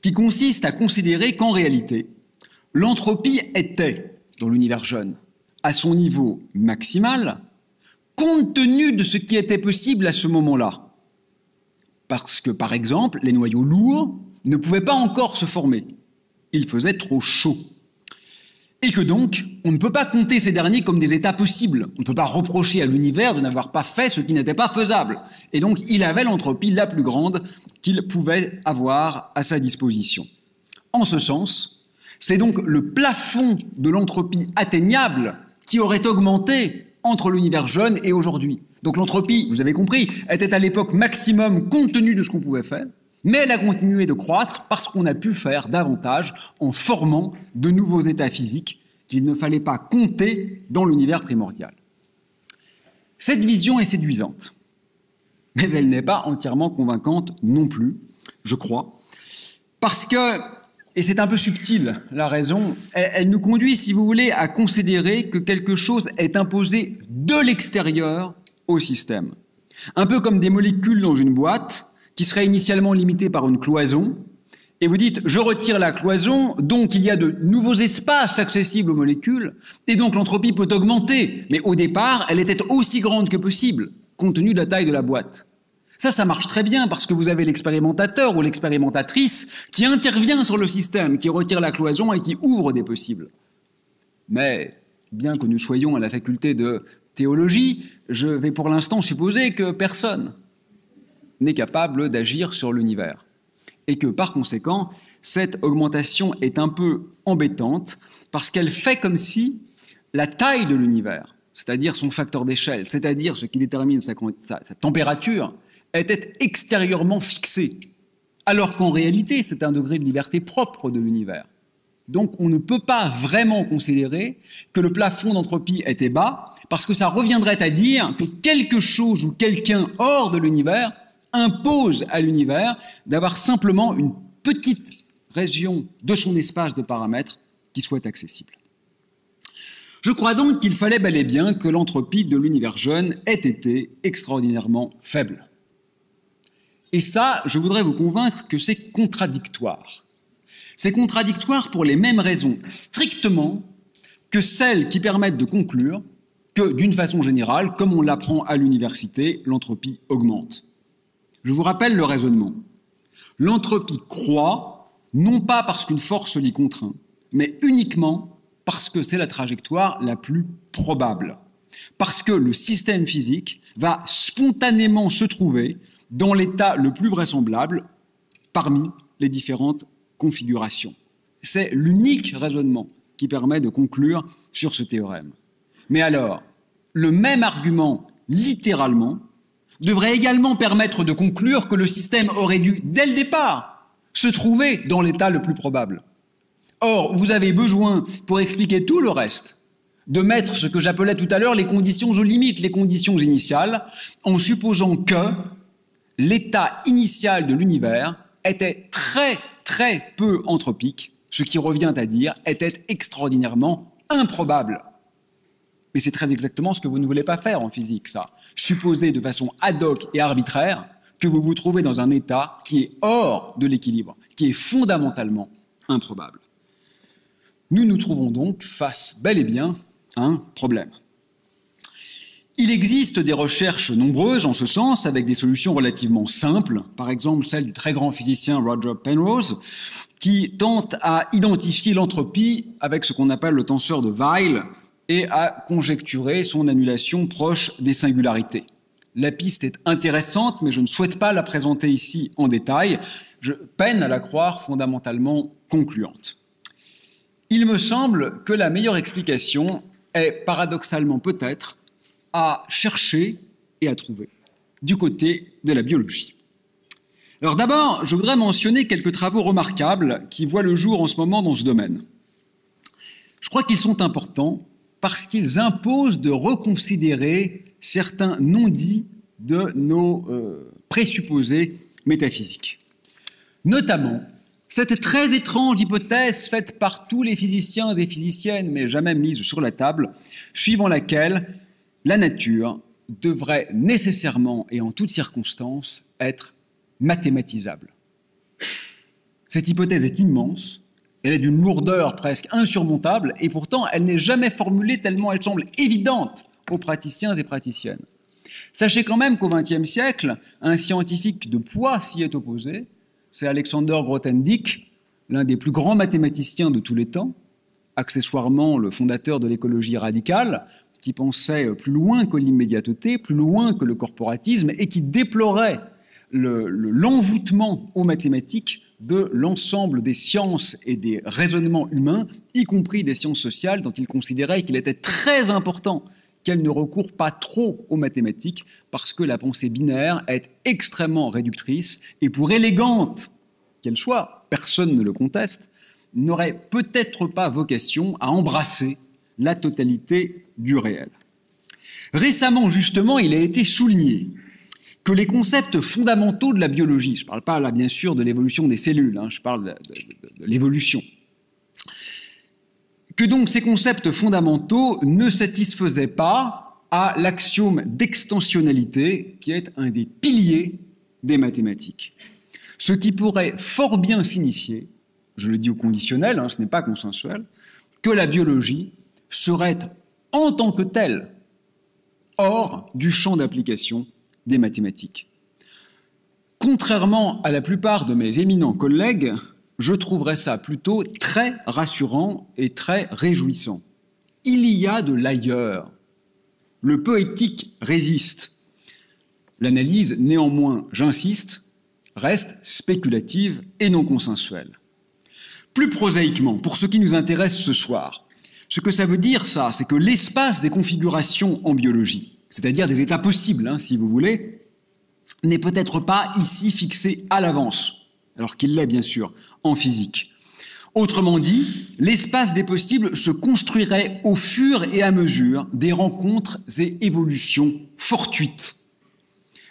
qui consiste à considérer qu'en réalité, l'entropie était, dans l'univers jeune, à son niveau maximal, compte tenu de ce qui était possible à ce moment-là. Parce que, par exemple, les noyaux lourds ne pouvaient pas encore se former. Il faisait trop chaud. Et que donc, on ne peut pas compter ces derniers comme des états possibles. On ne peut pas reprocher à l'univers de n'avoir pas fait ce qui n'était pas faisable. Et donc, il avait l'entropie la plus grande qu'il pouvait avoir à sa disposition. En ce sens, c'est donc le plafond de l'entropie atteignable qui aurait augmenté entre l'univers jeune et aujourd'hui. Donc l'entropie, vous avez compris, était à l'époque maximum compte tenu de ce qu'on pouvait faire, mais elle a continué de croître parce qu'on a pu faire davantage en formant de nouveaux états physiques qu'il ne fallait pas compter dans l'univers primordial. Cette vision est séduisante, mais elle n'est pas entièrement convaincante non plus, je crois, parce que, et c'est un peu subtil la raison, elle nous conduit, si vous voulez, à considérer que quelque chose est imposé de l'extérieur au système. Un peu comme des molécules dans une boîte qui seraient initialement limitées par une cloison, et vous dites « je retire la cloison, donc il y a de nouveaux espaces accessibles aux molécules, et donc l'entropie peut augmenter, mais au départ, elle était aussi grande que possible, compte tenu de la taille de la boîte. » Ça marche très bien parce que vous avez l'expérimentateur ou l'expérimentatrice qui intervient sur le système, qui retire la cloison et qui ouvre des possibles. Mais, bien que nous soyons à la faculté de théologie, je vais pour l'instant supposer que personne n'est capable d'agir sur l'univers. Et que, par conséquent, cette augmentation est un peu embêtante parce qu'elle fait comme si la taille de l'univers, c'est-à-dire son facteur d'échelle, c'est-à-dire ce qui détermine sa température, était extérieurement fixée, alors qu'en réalité, c'est un degré de liberté propre de l'univers. Donc, on ne peut pas vraiment considérer que le plafond d'entropie était bas, parce que ça reviendrait à dire que quelque chose ou quelqu'un hors de l'univers impose à l'univers d'avoir simplement une petite région de son espace de paramètres qui soit accessible. Je crois donc qu'il fallait bel et bien que l'entropie de l'univers jeune ait été extraordinairement faible. Et ça, je voudrais vous convaincre que c'est contradictoire. C'est contradictoire pour les mêmes raisons, strictement, que celles qui permettent de conclure que, d'une façon générale, comme on l'apprend à l'université, l'entropie augmente. Je vous rappelle le raisonnement. L'entropie croît, non pas parce qu'une force l'y contraint, mais uniquement parce que c'est la trajectoire la plus probable. Parce que le système physique va spontanément se trouver dans l'état le plus vraisemblable parmi les différentes configurations. C'est l'unique raisonnement qui permet de conclure sur ce théorème. Mais alors, le même argument, littéralement, devrait également permettre de conclure que le système aurait dû, dès le départ, se trouver dans l'état le plus probable. Or, vous avez besoin, pour expliquer tout le reste, de mettre ce que j'appelais tout à l'heure les conditions aux limites, les conditions initiales, en supposant que l'état initial de l'univers était très, très peu anthropique, ce qui revient à dire était extraordinairement improbable. Mais c'est très exactement ce que vous ne voulez pas faire en physique, ça. Supposer de façon ad hoc et arbitraire que vous vous trouvez dans un état qui est hors de l'équilibre, qui est fondamentalement improbable. Nous nous trouvons donc face, bel et bien, à un problème. Il existe des recherches nombreuses en ce sens, avec des solutions relativement simples, par exemple celle du très grand physicien Roger Penrose, qui tente à identifier l'entropie avec ce qu'on appelle le tenseur de Weyl et à conjecturer son annulation proche des singularités. La piste est intéressante, mais je ne souhaite pas la présenter ici en détail. Je peine à la croire fondamentalement concluante. Il me semble que la meilleure explication est, paradoxalement peut-être, à chercher et à trouver du côté de la biologie. Alors d'abord, je voudrais mentionner quelques travaux remarquables qui voient le jour en ce moment dans ce domaine. Je crois qu'ils sont importants parce qu'ils imposent de reconsidérer certains non-dits de nos présupposés métaphysiques. Notamment, cette très étrange hypothèse faite par tous les physiciens et physiciennes, mais jamais mise sur la table, suivant laquelle la nature devrait nécessairement et en toutes circonstances être mathématisable. Cette hypothèse est immense, elle est d'une lourdeur presque insurmontable et pourtant elle n'est jamais formulée tellement elle semble évidente aux praticiens et praticiennes. Sachez quand même qu'au XXe siècle, un scientifique de poids s'y est opposé, c'est Alexander Grothendieck, l'un des plus grands mathématiciens de tous les temps, accessoirement le fondateur de l'écologie radicale, qui pensait plus loin que l'immédiateté, plus loin que le corporatisme, et qui déplorait l'envoûtement aux mathématiques de l'ensemble des sciences et des raisonnements humains, y compris des sciences sociales, dont il considérait qu'il était très important qu'elles ne recourent pas trop aux mathématiques, parce que la pensée binaire est extrêmement réductrice, et pour élégante qu'elle soit, personne ne le conteste, n'aurait peut-être pas vocation à embrasser la totalité du réel. Récemment, justement, il a été souligné que les concepts fondamentaux de la biologie, je ne parle pas là bien sûr de l'évolution des cellules, je parle de l'évolution, que donc ces concepts fondamentaux ne satisfaisaient pas à l'axiome d'extensionnalité qui est un des piliers des mathématiques. Ce qui pourrait fort bien signifier, je le dis au conditionnel, ce n'est pas consensuel, que la biologie serait en tant que telle hors du champ d'application des mathématiques. Contrairement à la plupart de mes éminents collègues, je trouverais ça plutôt très rassurant et très réjouissant. Il y a de l'ailleurs. Le poétique résiste. L'analyse, néanmoins, j'insiste, reste spéculative et non consensuelle. Plus prosaïquement, pour ce qui nous intéresse ce soir, ce que ça veut dire, ça, c'est que l'espace des configurations en biologie, c'est-à-dire des états possibles, si vous voulez, n'est peut-être pas ici fixé à l'avance, alors qu'il l'est bien sûr en physique. Autrement dit, l'espace des possibles se construirait au fur et à mesure des rencontres et évolutions fortuites.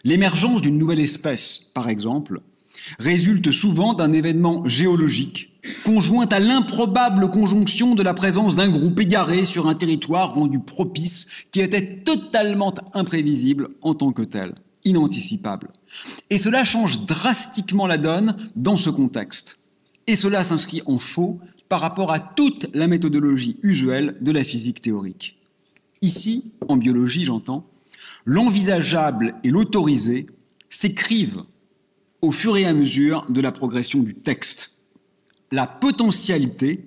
L'émergence d'une nouvelle espèce, par exemple, résulte souvent d'un événement géologique conjointe à l'improbable conjonction de la présence d'un groupe égaré sur un territoire rendu propice qui était totalement imprévisible en tant que tel, inanticipable. Et cela change drastiquement la donne dans ce contexte. Et cela s'inscrit en faux par rapport à toute la méthodologie usuelle de la physique théorique. Ici, en biologie, j'entends, l'envisageable et l'autorisé s'écrivent au fur et à mesure de la progression du texte. La potentialité,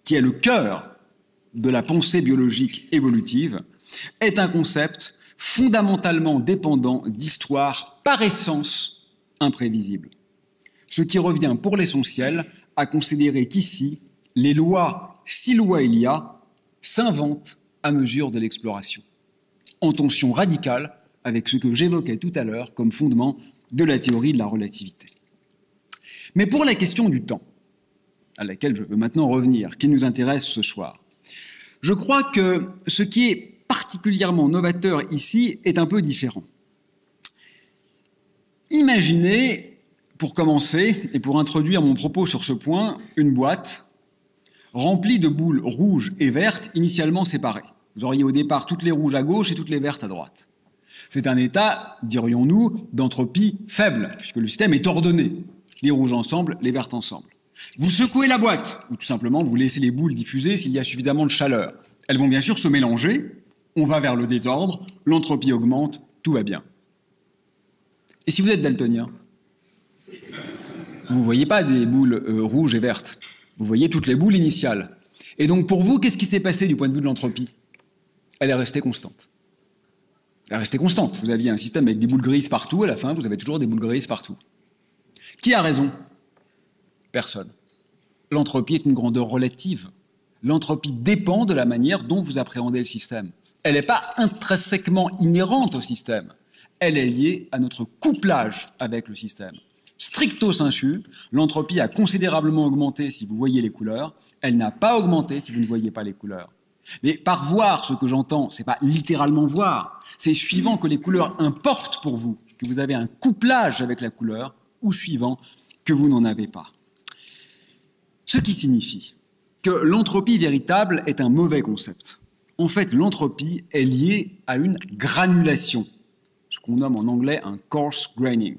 qui est le cœur de la pensée biologique évolutive, est un concept fondamentalement dépendant d'histoires par essence imprévisibles. Ce qui revient pour l'essentiel à considérer qu'ici, les lois, si loi il y a, s'inventent à mesure de l'exploration, en tension radicale avec ce que j'évoquais tout à l'heure comme fondement de la théorie de la relativité. Mais pour la question du temps, à laquelle je veux maintenant revenir, qui nous intéresse ce soir, je crois que ce qui est particulièrement novateur ici est un peu différent. Imaginez, pour commencer, et pour introduire mon propos sur ce point, une boîte remplie de boules rouges et vertes initialement séparées. Vous auriez au départ toutes les rouges à gauche et toutes les vertes à droite. C'est un état, dirions-nous, d'entropie faible, puisque le système est ordonné. Les rouges ensemble, les vertes ensemble. Vous secouez la boîte, ou tout simplement vous laissez les boules diffuser s'il y a suffisamment de chaleur. Elles vont bien sûr se mélanger, on va vers le désordre, l'entropie augmente, tout va bien. Et si vous êtes daltonien, vous ne voyez pas des boules rouges et vertes, vous voyez toutes les boules initiales. Et donc pour vous, qu'est-ce qui s'est passé du point de vue de l'entropie? Elle est restée constante. Elle est restée constante. Vous aviez un système avec des boules grises partout, à la fin, vous avez toujours des boules grises partout. Qui a raison? Personne. L'entropie est une grandeur relative. L'entropie dépend de la manière dont vous appréhendez le système. Elle n'est pas intrinsèquement inhérente au système. Elle est liée à notre couplage avec le système. Stricto sensu, l'entropie a considérablement augmenté si vous voyez les couleurs. Elle n'a pas augmenté si vous ne voyez pas les couleurs. Mais par voir, ce que j'entends, ce n'est pas littéralement voir, c'est suivant que les couleurs importent pour vous, que vous avez un couplage avec la couleur, ou suivant que vous n'en avez pas. Ce qui signifie que l'entropie véritable est un mauvais concept. En fait, l'entropie est liée à une granulation, ce qu'on nomme en anglais un coarse graining,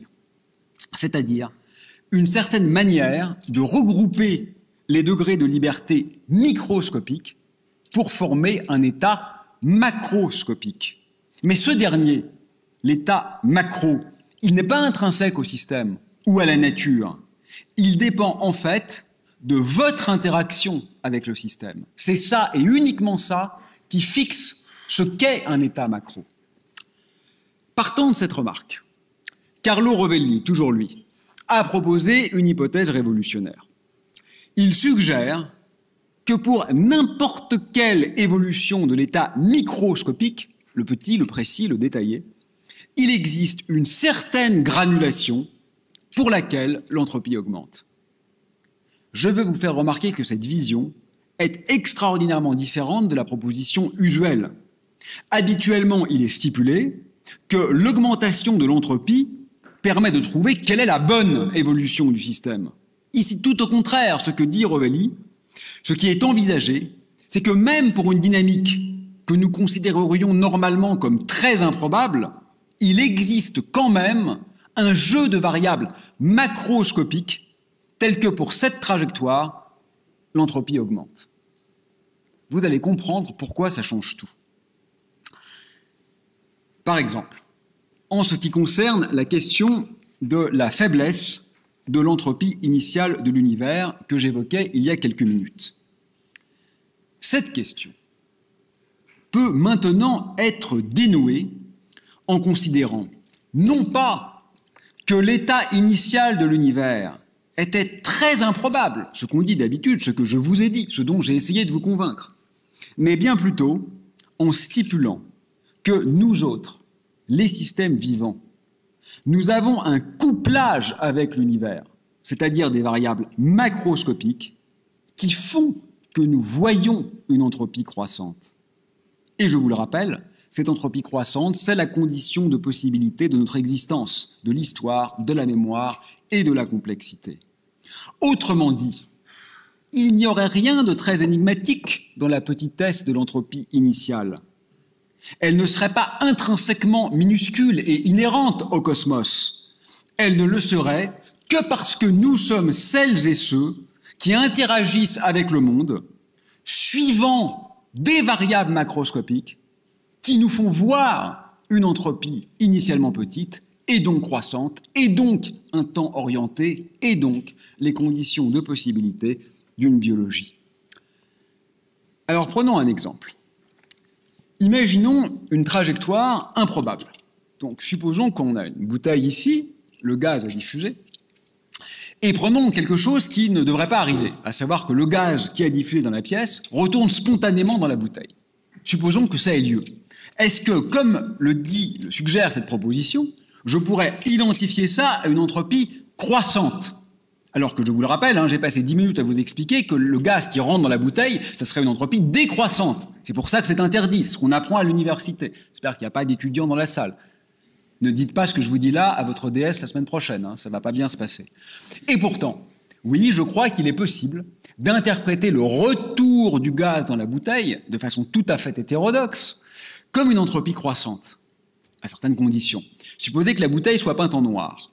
c'est-à-dire une certaine manière de regrouper les degrés de liberté microscopiques pour former un état macroscopique. Mais ce dernier, l'état macro, il n'est pas intrinsèque au système ou à la nature. Il dépend en fait de votre interaction avec le système. C'est ça et uniquement ça qui fixe ce qu'est un état macro. Partant de cette remarque, Carlo Rovelli, toujours lui, a proposé une hypothèse révolutionnaire. Il suggère que pour n'importe quelle évolution de l'état microscopique, le petit, le précis, le détaillé, il existe une certaine granulation pour laquelle l'entropie augmente. Je veux vous faire remarquer que cette vision est extraordinairement différente de la proposition usuelle. Habituellement, il est stipulé que l'augmentation de l'entropie permet de trouver quelle est la bonne évolution du système. Ici, tout au contraire, ce que dit Rovelli, ce qui est envisagé, c'est que même pour une dynamique que nous considérerions normalement comme très improbable, il existe quand même un jeu de variables macroscopiques tel que pour cette trajectoire, l'entropie augmente. Vous allez comprendre pourquoi ça change tout. Par exemple, en ce qui concerne la question de la faiblesse de l'entropie initiale de l'univers que j'évoquais il y a quelques minutes. Cette question peut maintenant être dénouée en considérant non pas que l'état initial de l'univers était très improbable, ce qu'on dit d'habitude, ce que je vous ai dit, ce dont j'ai essayé de vous convaincre, mais bien plutôt en stipulant que nous autres, les systèmes vivants, nous avons un couplage avec l'univers, c'est-à-dire des variables macroscopiques qui font que nous voyons une entropie croissante. Et je vous le rappelle, cette entropie croissante, c'est la condition de possibilité de notre existence, de l'histoire, de la mémoire et de la complexité. Autrement dit, il n'y aurait rien de très énigmatique dans la petitesse de l'entropie initiale. Elle ne serait pas intrinsèquement minuscule et inhérente au cosmos. Elle ne le serait que parce que nous sommes celles et ceux qui interagissent avec le monde, suivant des variables macroscopiques qui nous font voir une entropie initialement petite et donc croissante, et donc un temps orienté, et donc les conditions de possibilité d'une biologie. Alors prenons un exemple. Imaginons une trajectoire improbable. Donc supposons qu'on a une bouteille ici, le gaz a diffusé, et prenons quelque chose qui ne devrait pas arriver, à savoir que le gaz qui a diffusé dans la pièce retourne spontanément dans la bouteille. Supposons que ça ait lieu. Est-ce que, comme le suggère cette proposition, je pourrais identifier ça à une entropie croissante? Alors que je vous le rappelle, j'ai passé 10 minutes à vous expliquer que le gaz qui rentre dans la bouteille, ça serait une entropie décroissante. C'est pour ça que c'est interdit, c'est ce qu'on apprend à l'université. J'espère qu'il n'y a pas d'étudiants dans la salle. Ne dites pas ce que je vous dis là à votre DS la semaine prochaine, ça ne va pas bien se passer. Et pourtant, oui, je crois qu'il est possible d'interpréter le retour du gaz dans la bouteille de façon tout à fait hétérodoxe comme une entropie croissante, à certaines conditions. Supposez que la bouteille soit peinte en noir.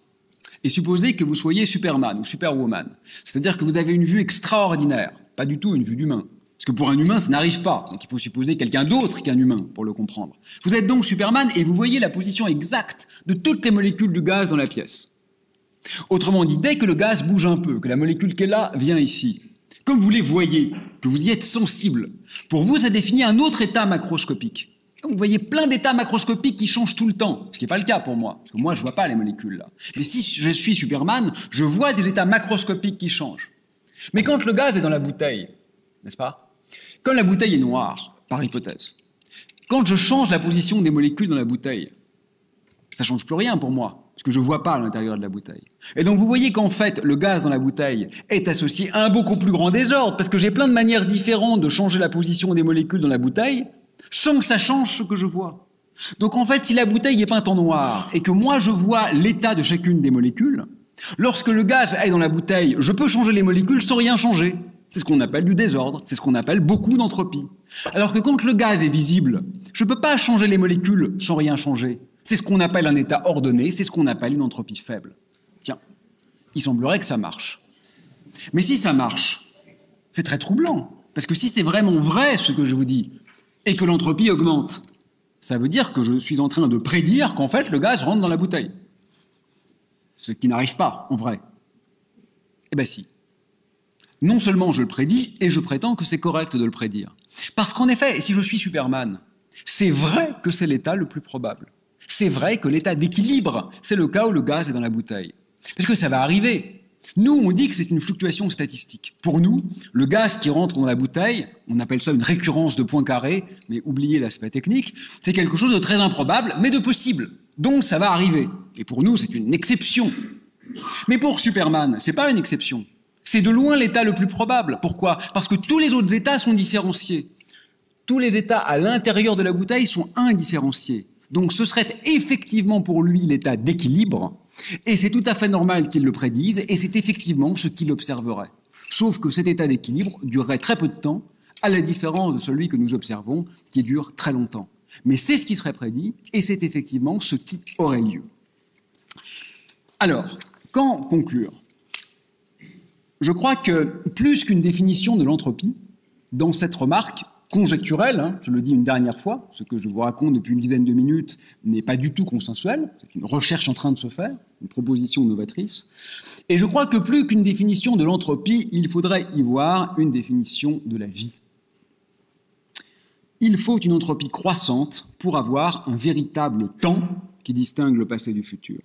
Et supposez que vous soyez Superman ou Superwoman. C'est-à-dire que vous avez une vue extraordinaire, pas du tout une vue d'humain. Parce que pour un humain, ça n'arrive pas. Donc il faut supposer quelqu'un d'autre qu'un humain pour le comprendre. Vous êtes donc Superman et vous voyez la position exacte de toutes les molécules du gaz dans la pièce. Autrement dit, dès que le gaz bouge un peu, que la molécule qui est là vient ici, comme vous les voyez, que vous y êtes sensible, pour vous, ça définit un autre état macroscopique. Vous voyez plein d'états macroscopiques qui changent tout le temps, ce qui n'est pas le cas pour moi, parce que moi je ne vois pas les molécules là. Mais si je suis Superman, je vois des états macroscopiques qui changent. Mais quand le gaz est dans la bouteille, n'est-ce pas? Quand la bouteille est noire, par hypothèse, quand je change la position des molécules dans la bouteille, ça ne change plus rien pour moi, parce que je ne vois pas à l'intérieur de la bouteille. Et donc vous voyez qu'en fait, le gaz dans la bouteille est associé à un beaucoup plus grand désordre, parce que j'ai plein de manières différentes de changer la position des molécules dans la bouteille, sans que ça change ce que je vois. Donc en fait, si la bouteille est peinte en noir et que moi je vois l'état de chacune des molécules, lorsque le gaz est dans la bouteille, je peux changer les molécules sans rien changer. C'est ce qu'on appelle du désordre, c'est ce qu'on appelle beaucoup d'entropie. Alors que quand le gaz est visible, je ne peux pas changer les molécules sans rien changer. C'est ce qu'on appelle un état ordonné, c'est ce qu'on appelle une entropie faible. Tiens, il semblerait que ça marche. Mais si ça marche, c'est très troublant. Parce que si c'est vraiment vrai ce que je vous dis, et que l'entropie augmente, ça veut dire que je suis en train de prédire qu'en fait le gaz rentre dans la bouteille. Ce qui n'arrive pas, en vrai. Eh bien si. Non seulement je le prédis, et je prétends que c'est correct de le prédire. Parce qu'en effet, si je suis Superman, c'est vrai que c'est l'état le plus probable. C'est vrai que l'état d'équilibre, c'est le cas où le gaz est dans la bouteille. Parce que ça va arriver. Nous, on dit que c'est une fluctuation statistique. Pour nous, le gaz qui rentre dans la bouteille, on appelle ça une récurrence de Poincaré, mais oubliez l'aspect technique, c'est quelque chose de très improbable, mais de possible. Donc ça va arriver. Et pour nous, c'est une exception. Mais pour Superman, c'est pas une exception. C'est de loin l'état le plus probable. Pourquoi? Parce que tous les autres états sont différenciés. Tous les états à l'intérieur de la bouteille sont indifférenciés. Donc ce serait effectivement pour lui l'état d'équilibre, et c'est tout à fait normal qu'il le prédise, et c'est effectivement ce qu'il observerait. Sauf que cet état d'équilibre durerait très peu de temps, à la différence de celui que nous observons, qui dure très longtemps. Mais c'est ce qui serait prédit, et c'est effectivement ce qui aurait lieu. Alors, quand conclure? Je crois que plus qu'une définition de l'entropie, dans cette remarque conjecturelle, je le dis une dernière fois, ce que je vous raconte depuis une dizaine de minutes n'est pas du tout consensuel, c'est une recherche en train de se faire, une proposition novatrice, et je crois que plus qu'une définition de l'entropie, il faudrait y voir une définition de la vie. Il faut une entropie croissante pour avoir un véritable temps qui distingue le passé du futur.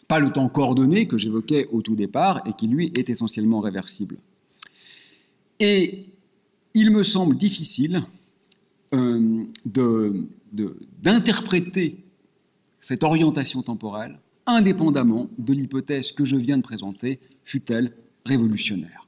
Pas le temps coordonné que j'évoquais au tout départ et qui, lui, est essentiellement réversible. Et il me semble difficile d'interpréter cette orientation temporelle indépendamment de l'hypothèse que je viens de présenter, fût-elle révolutionnaire.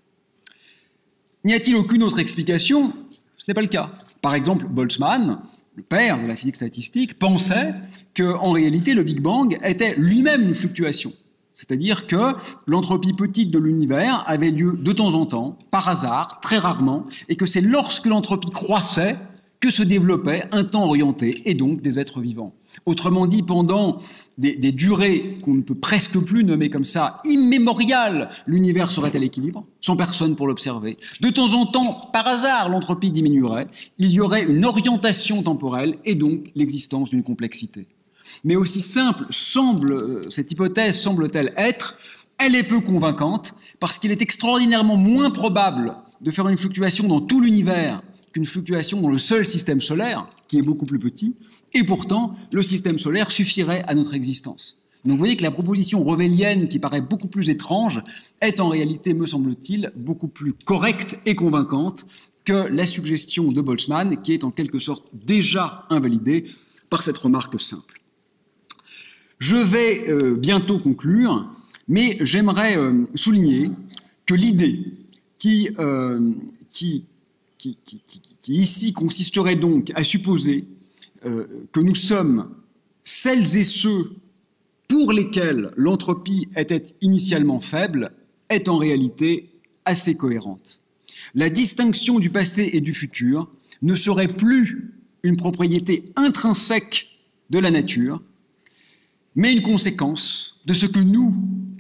N'y a-t-il aucune autre explication? Ce n'est pas le cas. Par exemple, Boltzmann, le père de la physique statistique, pensait qu'en réalité le Big Bang était lui-même une fluctuation. C'est-à-dire que l'entropie petite de l'univers avait lieu de temps en temps, par hasard, très rarement, et que c'est lorsque l'entropie croissait que se développait un temps orienté, et donc des êtres vivants. Autrement dit, pendant des durées qu'on ne peut presque plus nommer comme ça, immémoriales, l'univers serait à l'équilibre, sans personne pour l'observer. De temps en temps, par hasard, l'entropie diminuerait, il y aurait une orientation temporelle, et donc l'existence d'une complexité. Mais aussi simple cette hypothèse semble-t-elle être, elle est peu convaincante, parce qu'il est extraordinairement moins probable de faire une fluctuation dans tout l'univers qu'une fluctuation dans le seul système solaire, qui est beaucoup plus petit, et pourtant, le système solaire suffirait à notre existence. Donc vous voyez que la proposition rovélienne, qui paraît beaucoup plus étrange, est en réalité, me semble-t-il, beaucoup plus correcte et convaincante que la suggestion de Boltzmann, qui est en quelque sorte déjà invalidée par cette remarque simple. Je vais bientôt conclure, mais j'aimerais souligner que l'idée qui ici consisterait donc à supposer que nous sommes celles et ceux pour lesquels l'entropie était initialement faible, est en réalité assez cohérente. La distinction du passé et du futur ne serait plus une propriété intrinsèque de la nature, mais une conséquence de ce que nous,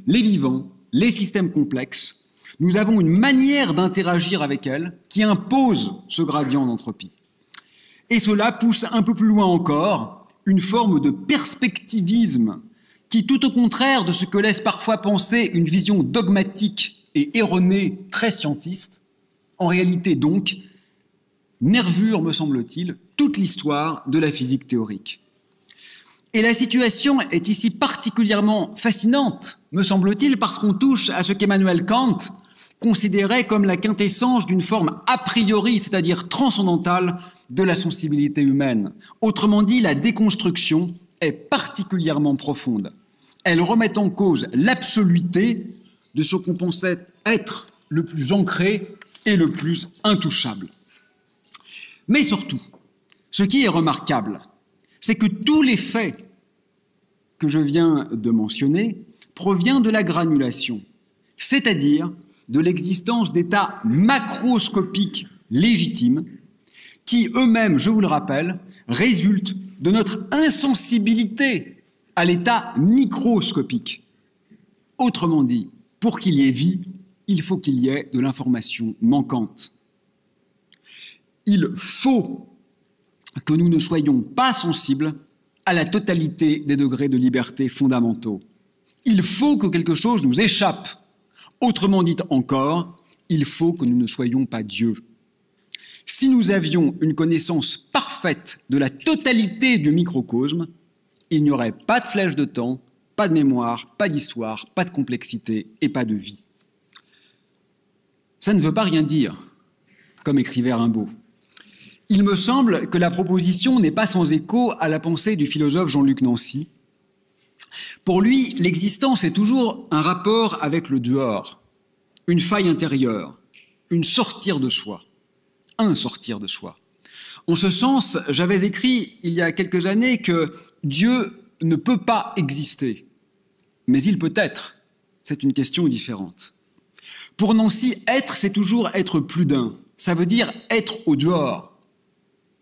les vivants, les systèmes complexes, nous avons une manière d'interagir avec elle qui impose ce gradient d'entropie. Et cela pousse un peu plus loin encore une forme de perspectivisme qui, tout au contraire de ce que laisse parfois penser une vision dogmatique et erronée très scientiste, en réalité donc, nervure, me semble-t-il, toute l'histoire de la physique théorique. Et la situation est ici particulièrement fascinante, me semble-t-il, parce qu'on touche à ce qu'Emmanuel Kant considérait comme la quintessence d'une forme a priori, c'est-à-dire transcendantale, de la sensibilité humaine. Autrement dit, la déconstruction est particulièrement profonde. Elle remet en cause l'absoluité de ce qu'on pensait être le plus ancré et le plus intouchable. Mais surtout, ce qui est remarquable, c'est que tous les faits que je viens de mentionner proviennent de la granulation, c'est-à-dire de l'existence d'états macroscopiques légitimes qui, eux-mêmes, je vous le rappelle, résultent de notre insensibilité à l'état microscopique. Autrement dit, pour qu'il y ait vie, il faut qu'il y ait de l'information manquante. Il faut que nous ne soyons pas sensibles à la totalité des degrés de liberté fondamentaux. Il faut que quelque chose nous échappe. Autrement dit encore, il faut que nous ne soyons pas Dieu. Si nous avions une connaissance parfaite de la totalité du microcosme, il n'y aurait pas de flèche de temps, pas de mémoire, pas d'histoire, pas de complexité et pas de vie. Ça ne veut pas rien dire, comme écrivait Rimbaud. Il me semble que la proposition n'est pas sans écho à la pensée du philosophe Jean-Luc Nancy. Pour lui, l'existence est toujours un rapport avec le dehors, une faille intérieure, une sortir de soi, un sortir de soi. En ce sens, j'avais écrit il y a quelques années que Dieu ne peut pas exister, mais il peut être. C'est une question différente. Pour Nancy, être, c'est toujours être plus d'un. Ça veut dire être au dehors.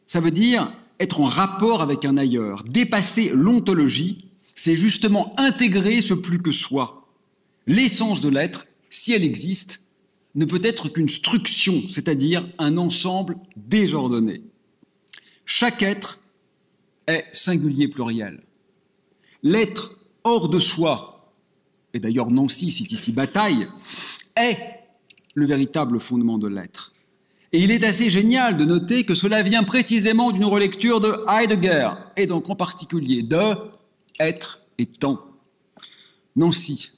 Ça veut dire être en rapport avec un ailleurs. Dépasser l'ontologie, c'est justement intégrer ce plus que soi. L'essence de l'être, si elle existe, ne peut être qu'une structure, c'est-à-dire un ensemble désordonné. Chaque être est singulier pluriel. L'être hors de soi, et d'ailleurs Nancy cite ici Bataille, est le véritable fondement de l'être. Et il est assez génial de noter que cela vient précisément d'une relecture de Heidegger, et donc en particulier de être et temps. Nancy,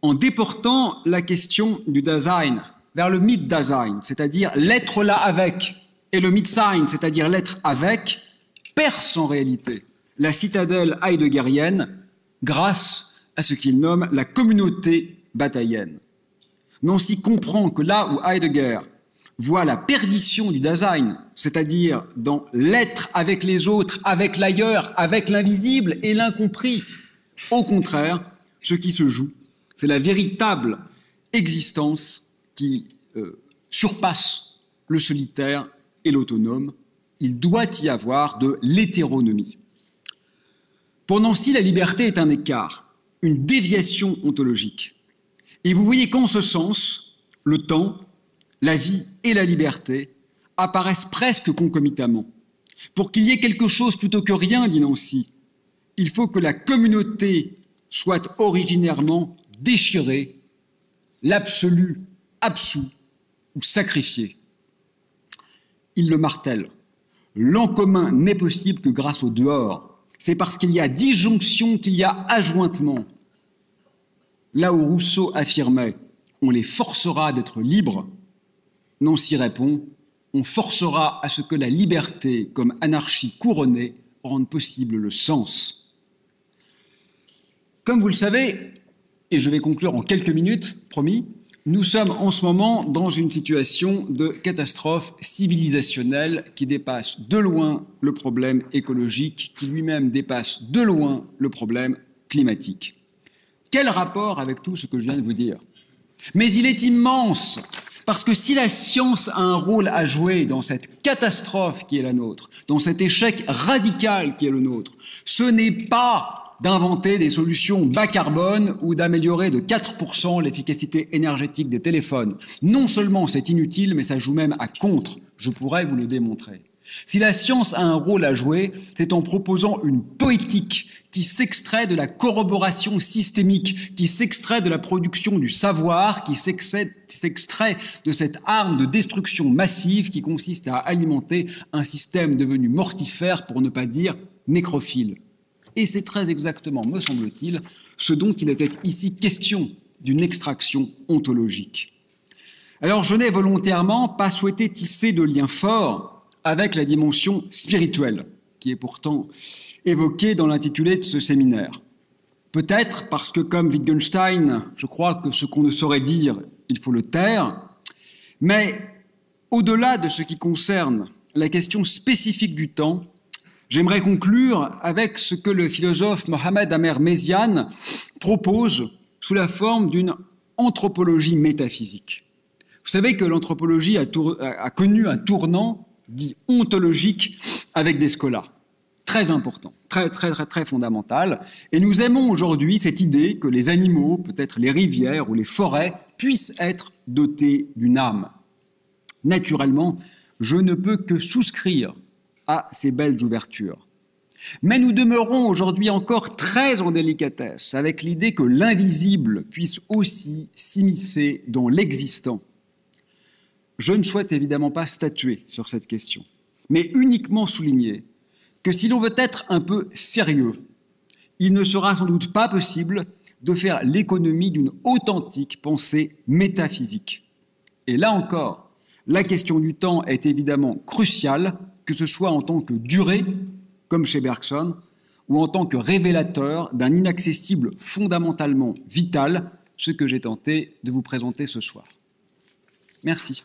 en déportant la question du Dasein vers le Mit-Dasein, c'est-à-dire l'être là avec, et le Mit-Sein, c'est-à-dire l'être avec, perce en réalité la citadelle heideggerienne grâce à ce qu'il nomme la communauté bataillenne. Nancy comprend que là où Heidegger voit la perdition du Dasein, c'est-à-dire dans l'être avec les autres, avec l'ailleurs, avec l'invisible et l'incompris, au contraire, ce qui se joue, C'est la véritable existence qui surpasse le solitaire et l'autonome. Il doit y avoir de l'hétéronomie. Pour Nancy, la liberté est un écart, une déviation ontologique. Et vous voyez qu'en ce sens, le temps, la vie et la liberté apparaissent presque concomitamment. Pour qu'il y ait quelque chose plutôt que rien, dit Nancy, il faut que la communauté soit originairement déchirée, l'absolu absous ou sacrifié. Il le martèle. L'en commun n'est possible que grâce au dehors. C'est parce qu'il y a disjonction qu'il y a ajointement. Là où Rousseau affirmait « on les forcera d'être libres », Nancy répond « on forcera à ce que la liberté, comme anarchie couronnée, rende possible le sens ». Comme vous le savez, et je vais conclure en quelques minutes, promis, nous sommes en ce moment dans une situation de catastrophe civilisationnelle qui dépasse de loin le problème écologique, qui lui-même dépasse de loin le problème climatique. Quel rapport avec tout ce que je viens de vous dire? Mais il est immense, parce que si la science a un rôle à jouer dans cette catastrophe qui est la nôtre, dans cet échec radical qui est le nôtre, ce n'est pas d'inventer des solutions bas carbone ou d'améliorer de 4% l'efficacité énergétique des téléphones. Non seulement c'est inutile, mais ça joue même à contre. Je pourrais vous le démontrer. Si la science a un rôle à jouer, c'est en proposant une poétique qui s'extrait de la corroboration systémique, qui s'extrait de la production du savoir, qui s'extrait de cette arme de destruction massive qui consiste à alimenter un système devenu mortifère, pour ne pas dire nécrophile. Et c'est très exactement, me semble-t-il, ce dont il était ici question d'une extraction ontologique. Alors je n'ai volontairement pas souhaité tisser de liens forts avec la dimension spirituelle, qui est pourtant évoquée dans l'intitulé de ce séminaire. Peut-être parce que, comme Wittgenstein, je crois que ce qu'on ne saurait dire, il faut le taire, mais au-delà de ce qui concerne la question spécifique du temps, j'aimerais conclure avec ce que le philosophe Mohamed Amer Méziane propose sous la forme d'une anthropologie métaphysique. Vous savez que l'anthropologie a connu un tournant dit ontologique avec Descola, très important, très fondamental. Et nous aimons aujourd'hui cette idée que les animaux, peut-être les rivières ou les forêts, puissent être dotés d'une âme. Naturellement, je ne peux que souscrire à ces belles ouvertures. Mais nous demeurons aujourd'hui encore très en délicatesse avec l'idée que l'invisible puisse aussi s'immiscer dans l'existant. Je ne souhaite évidemment pas statuer sur cette question, mais uniquement souligner que si l'on veut être un peu sérieux, il ne sera sans doute pas possible de faire l'économie d'une authentique pensée métaphysique. Et là encore, la question du temps est évidemment cruciale, que ce soit en tant que durée, comme chez Bergson, ou en tant que révélateur d'un inaccessible fondamentalement vital, ce que j'ai tenté de vous présenter ce soir. Merci.